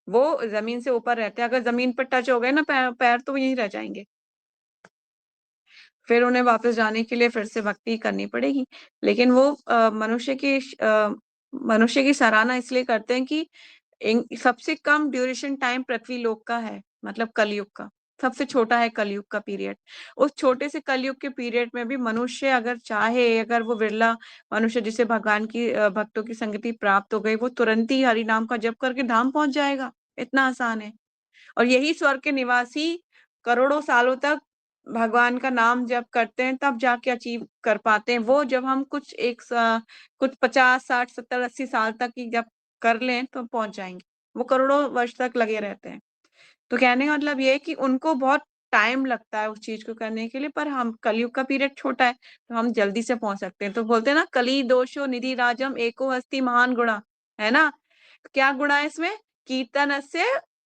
वो जमीन से ऊपर रहते हैं, अगर जमीन पर टच हो गए ना पैर तो यहीं रह जाएंगे, फिर उन्हें वापस जाने के लिए फिर से भक्ति करनी पड़ेगी। लेकिन वो मनुष्य की सराहना इसलिए करते हैं कि सबसे कम ड्यूरेशन टाइम पृथ्वी लोक का है, मतलब कलयुग का सबसे छोटा है कलयुग का पीरियड। उस छोटे से कलयुग के पीरियड में भी मनुष्य अगर चाहे, अगर वो विरला मनुष्य जिसे भगवान की भक्तों की संगति प्राप्त हो गई, वो तुरंत ही हरि नाम का जप करके धाम पहुंच जाएगा, इतना आसान है। और यही स्वर्ग के निवासी करोड़ों सालों तक भगवान का नाम जप करते हैं, तब जाके अचीव कर पाते हैं वो। जब हम कुछ 50 60 70 80 साल तक ही जब कर लें तो पहुंच जाएंगे, वो करोड़ों वर्ष तक लगे रहते हैं। तो कहने का मतलब ये है कि उनको बहुत टाइम लगता है उस चीज को करने के लिए, पर हम कलयुग का पीरियड छोटा है तो हम जल्दी से पहुंच सकते हैं। तो बोलते हैं ना, कली दोषो निधि राजम एको हस्ति महान गुणा, है ना। क्या गुणा है इसमें? कीर्तन से,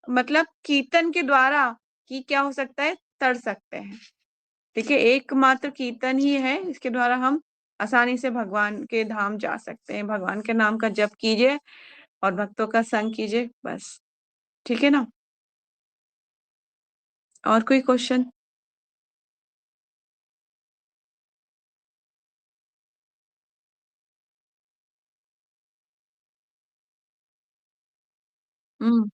मतलब कीर्तन के द्वारा कि क्या हो सकता है, तर सकते हैं। देखिए एकमात्र कीर्तन ही है इसके द्वारा हम आसानी से भगवान के धाम जा सकते हैं। भगवान के नाम का जप कीजिए और भक्तों का संग कीजिए बस। ठीक है ना? और कोई क्वेश्चन? हुँ।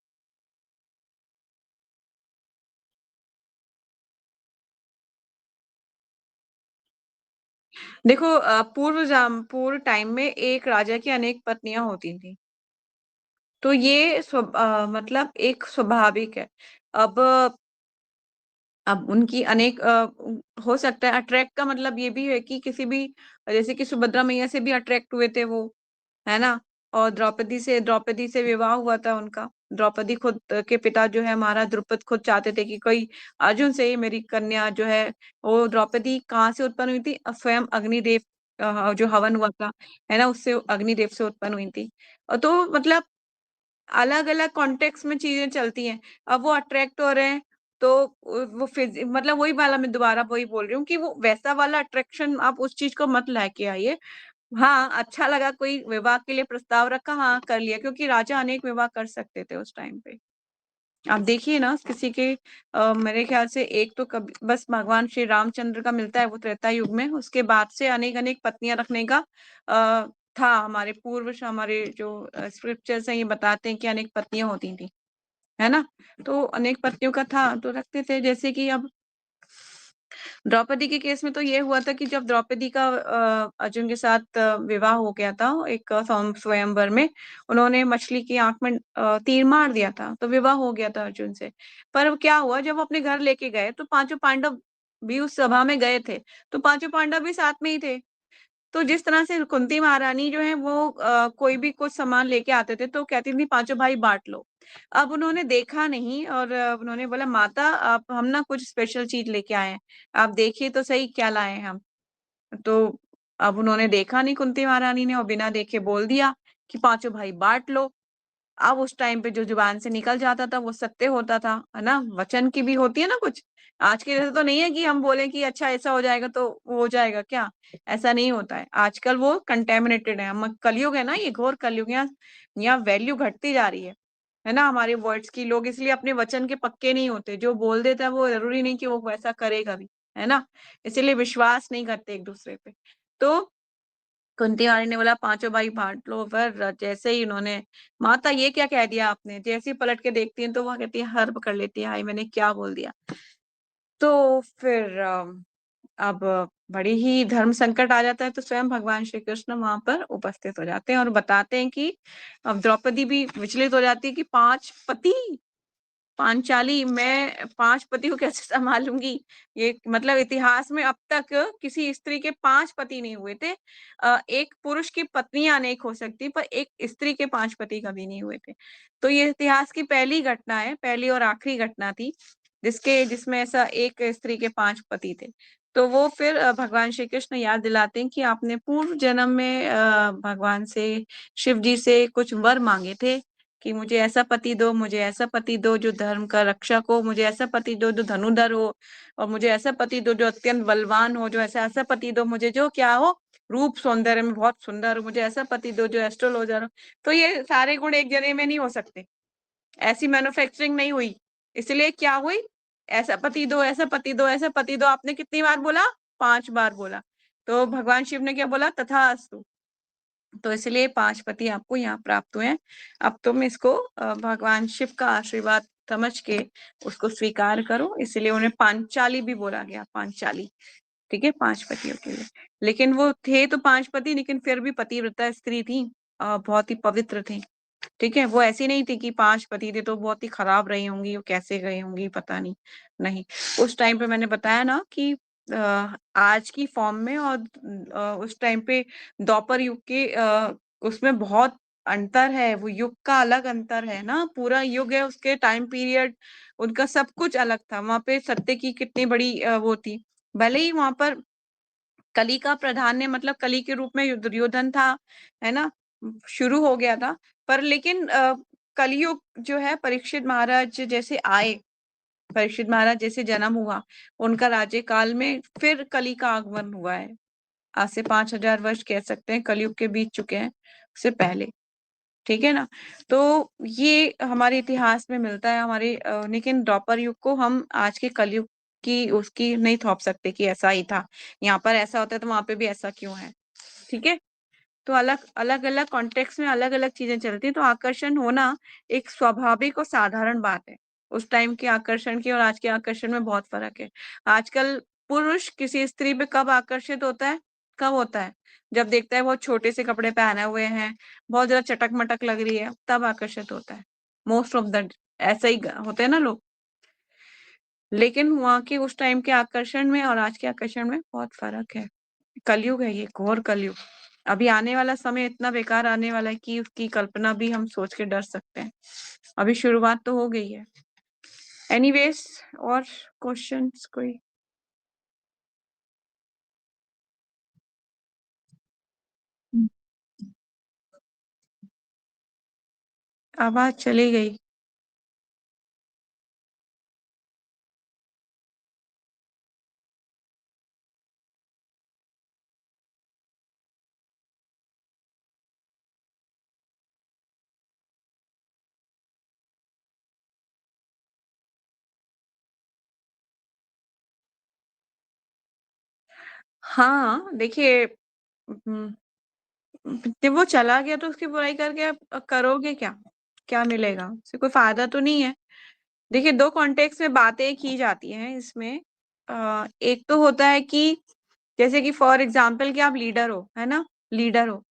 देखो पूर्व टाइम में एक राजा की अनेक पत्नियाँ होती थीं। तो ये मतलब एक स्वाभाविक है। अब अब उनकी अनेक हो सकता है अट्रैक्ट का मतलब ये भी है कि किसी भी जैसे कि सुभद्रा मैया से भी अट्रैक्ट हुए थे वो, है ना? और द्रौपदी से विवाह हुआ था उनका। द्रौपदी खुद के पिता जो है महाराज द्रुपद खुद चाहते थे कि कोई अर्जुन से ही मेरी कन्या जो है वो द्रौपदी कहाँ से उत्पन्न हुई थी? स्वयं अग्निदेव जो हवन हुआ था, है ना? उससे अग्निदेव से उत्पन्न हुई थी। तो मतलब अलग-अलग कॉन्टेक्स्ट में चीज़ें चलती हैं। अब वो अट्रैक्ट हो रहे हैं, तो वो मतलब वही वाला मैं दोबारा वही बोल रही हूँ कि वो वैसा वाला अट्रैक्शन आप उस चीज़ को मत लेके आइए। हाँ, अच्छा लगा कोई विवाह के लिए प्रस्ताव रखा, हाँ, कर लिया क्योंकि राजा अनेक विवाह कर सकते थे उस टाइम पे। आप देखिए ना किसी के मेरे ख्याल से एक तो कभी बस भगवान श्री रामचंद्र का मिलता है वो त्रेता युग में, उसके बाद से अनेक-अनेक पत्नियाँ रखने का था हमारे पूर्वज हमारे जो स्क्रिप्चर्स हैं ये बताते हैं कि अनेक पत्नियाँ होती थी, है ना? तो अनेक पत्नियों का था तो रखते थे जैसे कि अब द्रौपदी के केस में तो ये हुआ था कि जब द्रौपदी का अर्जुन के साथ विवाह हो गया था एक स्वयंवर में, उन्होंने मछली की आँख में तीर मार दिया था, तो विवाह हो गया था अर्जुन से। पर अब क्या हुआ जब वो अपने घर लेके गए तो पाँचों पांडव भी उस सभा में गए थे, तो पाँचों पांडव भी साथ में ही थे। तो जिस तरह से कुंती महारानी जो है वो कोई भी कुछ सामान लेके आते थे तो कहती थी पाँचों भाई बाँट लो। अब उन्होंने देखा नहीं और उन्होंने बोला माता आप हम ना कुछ स्पेशल चीज़ लेके आए हैं। आप देखिए तो सही क्या लाए हैं हम। तो अब उन्होंने देखा नहीं कुंती महारानी ने और बिना देखे बोल दिया कि पाँचों भाई बाँट लो। अब उस टाइम पे जो ज़ुबान से निकल जाता था वो सत्य होता था, है ना? वचन की भी होती है ना कुछ। आज के जैसे तो नहीं है कि हम बोलें कि अच्छा ऐसा हो जाएगा तो वो हो जाएगा क्या? ऐसा नहीं होता है। आजकल वो कंटैमिनेटेड है। हम कलयुग है ना ये घोर कलयुग यहाँ वैल्यू घटती जा रही है ना? हमारे वर्ड्स की लोग इसलिए अपने वचन के पक्के नहीं होते। जो बोल देता है वो ज़रूरी नहीं कि वो वैसा करेगा भी, है ना? इसीलिए विश्वास नहीं करते एक-दूसरे पे। तो कुंती रानी ने बोला पाँचों भाई बाँट लो पर जैसे ही उन्होंने माता ये क्या कह दिया आपने? जैसे ही पलट के देखती हैं तो वो कहती है हर पकड़ लेती है, हाय मैंने क्या बोल दिया? तो फिर अब बड़ी ही धर्म संकट आ जाता है तो स्वयं भगवान श्री कृष्ण वहाँ पर उपस्थित हो जाते हैं और बताते हैं कि अब द्रौपदी भी विचलित हो जाती है कि 5 पति पांचाली मैं 5 पति को कैसे सँभालूँगी? ये मतलब इतिहास में अब तक किसी स्त्री के 5 पति नहीं हुए थे। एक पुरुष की पत्नियाँ अनेक हो सकती, पर एक स्त्री के 5 पति कभी नहीं हुए थे। तो ये इतिहास की पहली घटना है, पहली और आखिरी घटना थी, जिसमें ऐसा एक स्त्री के 5 पति थे। तो वो फिर भगवान श्री कृष्ण याद दिलाते हैं कि आपने पूर्व जन्म में भगवान से, शिव जी से कुछ वर माँगे थे कि मुझे ऐसा पति दो, मुझे ऐसा पति दो जो धर्म का रक्षक हो, मुझे ऐसा पति दो जो धनुर्धर हो और मुझे ऐसा पति दो जो अत्यंत बलवान हो, जो ऐसा पति दो मुझे जो क्या हो, रूप सौंदर्य में बहुत सुंदर हो, मुझे ऐसा पति दो जो एस्ट्रोलॉजर हो। तो ये सारे गुण एक जने में नहीं हो सकते, ऐसी मैन्युफैक्चरिंग नहीं हुई। इसलिए क्या हुई, ऐसा पति दो, ऐसा पति दो, ऐसा पति दो, आपने कितनी बार बोला? 5 बार बोला। तो भगवान शिव ने क्या बोला? तथास्तु। तो इसलिए 5 पति आपको यहाँ प्राप्त हुए हैं। अब तुम इसको भगवान शिव का आशीर्वाद समझ के उसको स्वीकार करो, इसलिए उन्हें पांचाली भी बोला गया, पांचाली, ठीक है? 5 पतियों के लिए। लेकिन वो थे तो 5 पति लेकिन फिर भी पतिव्रता स्त्री थीं बहुत ही पवित्र थीं, ठीक है? वो ऐसी नहीं थी कि 5 पति थे तो बहुत ही खराब रही होंगी, वो कैसे गई होंगी पता नहीं, नहीं। उस टाइम पे मैंने बताया ना कि आज की फॉर्म में और उस टाइम पे द्वापर युग के उसमें बहुत अंतर है, वो युग का अलग अंतर है ना, पूरा युग है उसके टाइम पीरियड, उनका सब कुछ अलग था। वहाँ पे सत्य की कितनी बड़ी वो थी। भले ही वहाँ पर कली का प्राधान्य मतलब कली के रूप में दुर्योधन था, है ना? शुरू हो गया था, पर लेकिन कलियुग जो है परीक्षित महाराज जैसे आए, परीक्षित महाराज जैसे जन्म हुआ, उनका राज्यकाल में फिर कली का आगमन हुआ है। आज से 5000 वर्ष कह सकते हैं कलयुग के बीत चुके हैं, उससे पहले। ठीक है ना? तो ये हमारे इतिहास में मिलता है हमारे लेकिन द्वापर युग को हम आज के कलयुग की उसकी नहीं थोप सकते कि ऐसा ही था। यहाँ पर ऐसा होता है तो वहाँ पे भी ऐसा क्यों है? ठीक है? तो अलग-अलग कॉन्टेक्स्ट में अलग-अलग चीज़ें चलती हैं, तो आकर्षण होना एक स्वाभाविक और साधारण बात है। उस टाइम के आकर्षण की और आज के आकर्षण में बहुत फ़र्क है। आजकल पुरुष किसी स्त्री पे कब आकर्षित होता है? कब होता है? जब देखता है बहुत छोटे से कपड़े पहने हुए हैं, बहुत ज़्यादा चटक-मटक लग रही है, तब आकर्षित होता है। मोस्ट ऑफ द ऐसा ही ग होते हैं ना लोग। लेकिन वहाँ के उस टाइम के आकर्षण में और आज के आकर्षण में बहुत फ़र्क है। कलयुग है ये, घोर कलयुग। अभी आने वाला समय इतना बेकार आने वाला है कि उसकी कल्पना भी हम सोच के डर सकते हैं। अभी शुरुआत तो हो गई है। एनीवेज़ और क्वेश्चन्स कोई? हुँ। आवाज़ चली गई। हाँ, देखिए जब वो चला गया तो उसकी बुराई करके आप करोगे क्या? क्या मिलेगा? उससे कोई फ़ायदा तो नहीं है। देखिए 2 कॉन्टेक्स्ट में बातें की जाती हैं इसमें। एक तो होता है कि जैसे कि फॉर एग्ज़ाम्पल कि आप लीडर हो, है ना? लीडर हो,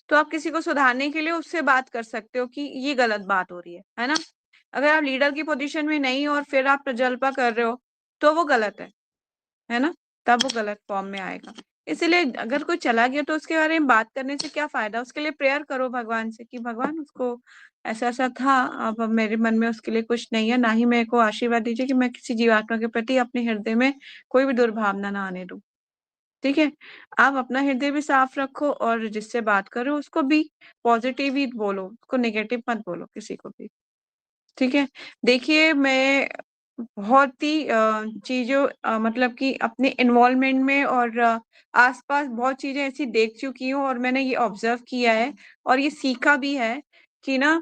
तो आप किसी को सुधारने के लिए उससे बात कर सकते हो कि ये गलत बात हो रही है ना? अगर आप लीडर की पोज़ीशन में नहीं हो और फिर आप प्रजल्पा कर रहे हो, तो वो गलत है ना? तब वो गलत फ़ॉर्म में आएगा। इसीलिए अगर कोई चला गया तो उसके बारे में बात करने से क्या फ़ायदा? उसके लिए प्रेयर करो भगवान से कि भगवान उसको ऐसा-ऐसा था, अब मेरे मन में उसके लिए कुछ नहीं है, ना ही मेरे को आशीर्वाद दीजिए कि मैं किसी जीवात्मा के प्रति अपने हृदय में कोई भी दुर्भावना ना आने दूँ। ठीक है? आप अपना हृदय भी साफ रखो और जिससे बात करो उसको भी पॉज़िटिव ही बोलो, उसको नेगेटिव मत बोलो किसी को भी। ठीक है? देखिए मैं बहुत ही चीज़ों मतलब कि अपने इन्वॉल्वमेंट में और आस-पास बहुत चीज़ें ऐसी देख चुकी हूँ और मैंने ये ऑब्ज़र्व किया है और ये सीखा भी है कि ना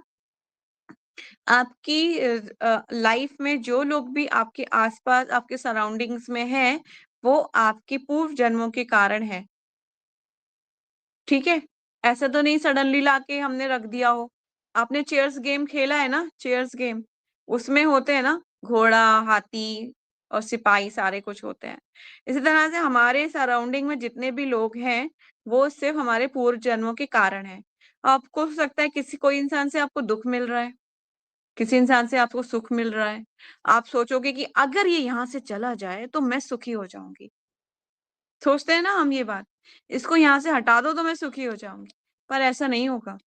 आपकी लाइफ़ में जो लोग भी आपके आस-पास, आपके सराउंडिंग्स में हैं, वो आपके पूर्व जन्मों के कारण हैं। ठीक है? ऐसा तो नहीं सडनली लाके हमने रख दिया हो। आपने चेयर्स गेम खेला है ना? चेयर्स गेम, उसमें होते हैं ना घोड़ा, हाथी और सिपाही सारे कुछ होते हैं। इसी तरह से हमारे सराउंडिंग में जितने भी लोग हैं, वो सिर्फ़ हमारे पूर्व जन्मों के कारण हैं। आपको हो सकता है किसी कोई इंसान से आपको दुःख मिल रहा है, किसी इंसान से आपको सुख मिल रहा है। आप सोचोगे कि अगर ये यहाँ से चला जाए तो मैं सुखी हो जाऊँगी। सोचते हैं ना हम ये बात, इसको यहाँ से हटा दो तो मैं सुखी हो जाऊँगी, पर ऐसा नहीं होगा।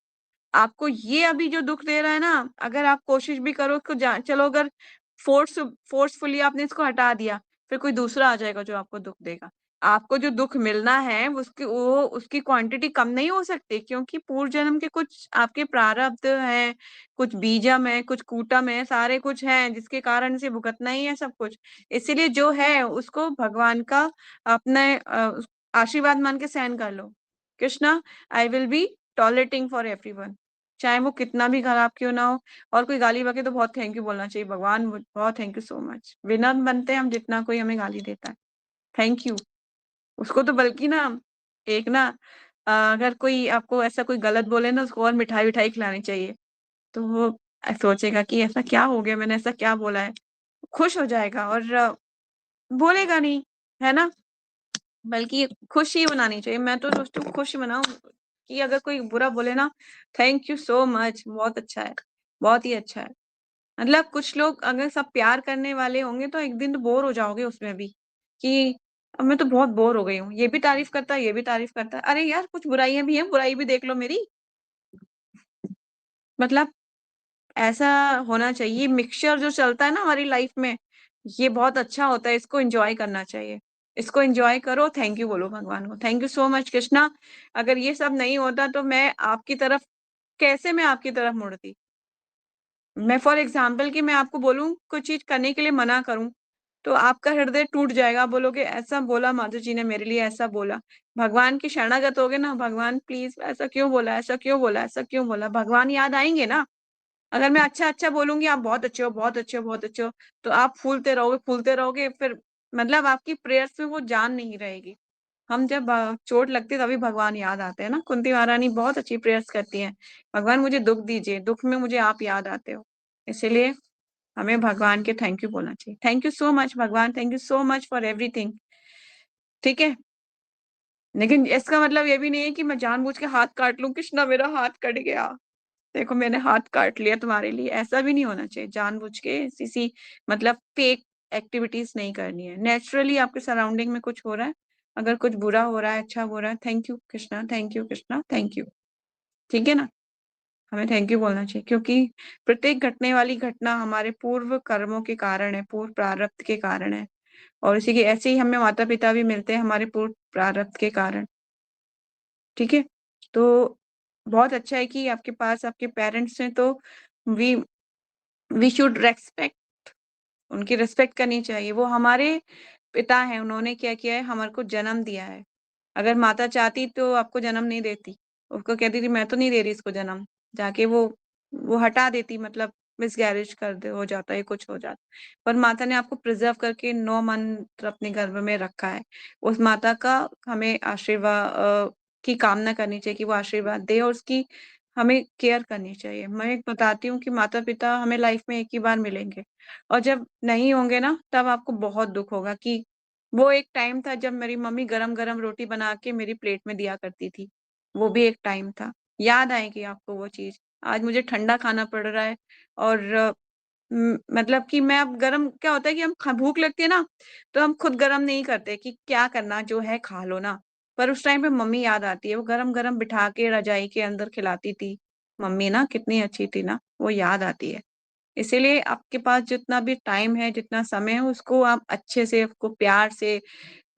आपको ये अभी जो दुःख दे रहा है ना, अगर आप कोशिश भी करो उसको जा चलो अगर फ़ोर्सफुली आपने इसको हटा दिया, फिर कोई दूसरा आ जाएगा जो आपको दुःख देगा। आपको जो दुःख मिलना है उसकी क्वांटिटी कम नहीं हो सकती क्योंकि पूर्व जन्म के कुछ आपके प्रारब्ध हैं, कुछ बीजम है, कुछ कूटम है, सारे कुछ हैं जिसके कारण से भुगतना ही है सब कुछ। इसीलिए जो है उसको भगवान का अपने आशीर्वाद मान के सहन कर लो। Krishna I will be tolerating for everyone चाहे वो कितना भी खराब क्यों ना हो और कोई गाली बके तो बहुत थैंक यू बोलना चाहिए भगवान बहुत थैंक यू सो मच विनम्र बनते हैं हम जितना कोई हमें गाली देता है थैंक यू उसको तो बल्कि ना एक ना अगर कोई आपको ऐसा कोई गलत बोले ना उसको और मिठाई विठाई खिलानी चाहिए तो वो सोचेगा कि ऐसा क्या हो गया मैंने ऐसा क्या बोला है खुश हो जाएगा और बोलेगा नहीं है ना बल्कि खुशी मनानी चाहिए। मैं तो सोचती हूँ खुश मनाओ कि अगर कोई बुरा बोले ना, थैंक यू सो मच बहुत अच्छा है, बहुत ही अच्छा है। मतलब कुछ लोग अगर सब प्यार करने वाले होंगे तो एक दिन तो बोर हो जाओगे उसमें भी, कि अब मैं तो बहुत बोर हो गई हूँ। ये भी तारीफ़ करता है, ये भी तारीफ़ करता है। अरे यार कुछ बुराइयाँ भी हैं, बुराई भी देख लो मेरी। मतलब ऐसा होना चाहिए मिक्सचर जो चलता है ना हमारी लाइफ़ में, ये बहुत अच्छा होता है, इसको एन्जॉय करना चाहिए। इसको एन्जॉय करो, थैंक यू बोलो भगवान को। Thank you so much Krishna, अगर ये सब नहीं होता तो मैं आपकी तरफ कैसे मैं आपकी तरफ मुड़ती? मैं फॉर एग्ज़ाम्पल कि मैं आपको बोलूँ कोई चीज़ करने के लिए मना करूँ, तो आपका हृदय टूट जाएगा। आप बोलोगे ऐसा बोला माता जी ने मेरे लिए, ऐसा बोला। भगवान की शरणागत होगे ना, भगवान प्लीज ऐसा क्यों बोला, ऐसा क्यों बोला, ऐसा क्यों बोला, भगवान याद आएंगे ना। अगर मैं अच्छा अच्छा बोलूंगी, आप बहुत अच्छे हो, बहुत अच्छे हो, बहुत अच्छे हो, तो आप फूलते रहोगे, फिर मतलब आपकी प्रेयर्स में वो जान नहीं रहेगी। हम जब चोट लगती है तभी भगवान याद आते हैं ना। कुंती महारानी बहुत अच्छी प्रेयर्स करती हैं, भगवान मुझे दुख दीजिए, दुख में मुझे आप याद आते हो। इसीलिए हमें भगवान के थैंक यू बोलना चाहिए। थैंक यू सो मच भगवान, thank you so much for everything. ठीक है, लेकिन इसका मतलब ये भी नहीं है कि मैं जानबूझ के हाथ काट लूं, कृष्णा मेरा हाथ कट गया, देखो मैंने हाथ काट लिया तुम्हारे लिए, ऐसा भी नहीं होना चाहिए। जानबूझ के किसी मतलब फेक एक्टिविटीज नहीं करनी है। नेचुरली आपके सराउंडिंग में कुछ हो रहा है, अगर कुछ बुरा हो रहा है, अच्छा हो रहा है, thank you Krishna, thank you Krishna, thank you. ठीक है ना, हमें थैंक यू बोलना चाहिए, क्योंकि प्रत्येक घटने वाली घटना हमारे पूर्व कर्मों के कारण है, पूर्व प्रारब्ध के कारण है। और इसी के ऐसे ही हमें माता पिता भी मिलते हैं हमारे पूर्व प्रारब्ध के कारण। ठीक है, तो बहुत अच्छा है कि आपके पास आपके पेरेंट्स हैं, तो वी वी शुड रेस्पेक्ट, उनकी रिस्पेक्ट करनी चाहिए। वो हमारे पिता हैं, उन्होंने क्या किया है, हमारे को जन्म दिया है। अगर माता चाहती तो आपको जन्म नहीं देती, उसको कहती थी मैं तो नहीं दे रही इसको जन्म, जाके वो हटा देती, मतलब मिसगैरेज कर दे, हो जाता है, कुछ हो जाता। पर माता ने आपको प्रिजर्व करके 9 मंथ अपने गर्भ में रखा है। उस माता का हमें आशीर्वाद की कामना करनी चाहिए कि वो आशीर्वाद दे, और उसकी हमें केयर करनी चाहिए। मैं बताती हूँ कि माता पिता हमें लाइफ में एक ही बार मिलेंगे, और जब नहीं होंगे ना तब आपको बहुत दुख होगा कि वो एक टाइम था जब मेरी मम्मी गरम गरम रोटी बना के मेरी प्लेट में दिया करती थी। वो भी एक टाइम था, याद आएगी आपको वो चीज। आज मुझे ठंडा खाना पड़ रहा है, और मतलब कि मैं अब गरम, क्या होता है कि हम भूख लगती है ना, तो हम खुद गरम नहीं करते कि क्या करना, जो है खा लो ना। पर उस टाइम पे मम्मी याद आती है, वो गरम गरम बिठा के रजाई के अंदर खिलाती थी। मम्मी ना कितनी अच्छी थी ना, वो याद आती है। इसीलिए आपके पास जितना भी टाइम है, जितना समय है, उसको आप अच्छे से, उसको प्यार से,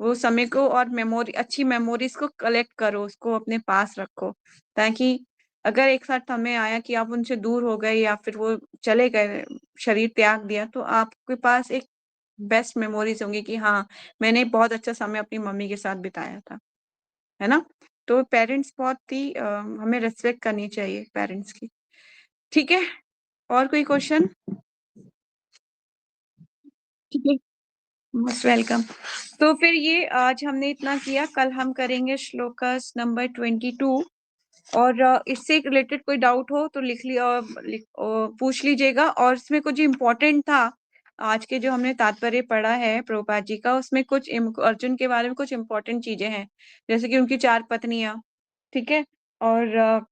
वो समय को और मेमोरी, अच्छी मेमोरीज को कलेक्ट करो, उसको अपने पास रखो, ताकि अगर एक साथ समय आया कि आप उनसे दूर हो गए या फिर वो चले गए, शरीर त्याग दिया, तो आपके पास एक बेस्ट मेमोरीज होंगी कि हाँ, मैंने बहुत अच्छा समय अपनी मम्मी के साथ बिताया था, है ना। तो पेरेंट्स बहुत ही हमें रेस्पेक्ट करनी चाहिए पेरेंट्स की। ठीक है, और कोई क्वेश्चन? ठीक है, मोस्ट वेलकम। तो फिर ये आज हमने इतना किया, कल हम करेंगे श्लोकस नंबर 22। और इससे रिलेटेड कोई डाउट हो तो लिख लिया, पूछ लीजिएगा। और इसमें कुछ इम्पोर्टेंट था, आज के जो हमने तात्पर्य पढ़ा है प्रभुपाद जी का, उसमें कुछ अर्जुन के बारे में कुछ इम्पोर्टेंट चीजें हैं, जैसे कि उनकी 4 पत्नियां, ठीक है, और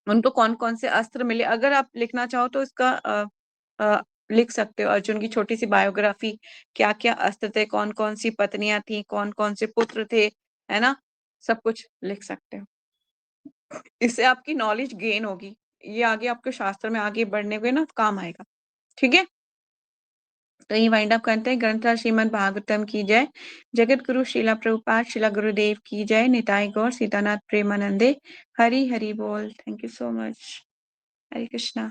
उनको कौन कौन से अस्त्र मिले। अगर आप लिखना चाहो तो इसका लिख सकते हो, अर्जुन की छोटी सी बायोग्राफी, क्या क्या अस्त्र थे, कौन कौन सी पत्नियां थी, कौन कौन से पुत्र थे, है ना, सब कुछ लिख सकते हो। इससे आपकी नॉलेज गेन होगी, ये आगे आपके शास्त्र में आगे बढ़ने में ना काम आएगा। ठीक है, तो ये वाइंड अप करते हैं। ग्रंथ श्रीमद् भागवतम की जय। जगत गुरु श्रीला प्रभुपाद श्रीला गुरुदेव की जय। निताई गौर सीतानाथ प्रेमानंदे। हरि हरि बोल। Thank you so much. Hare Krishna.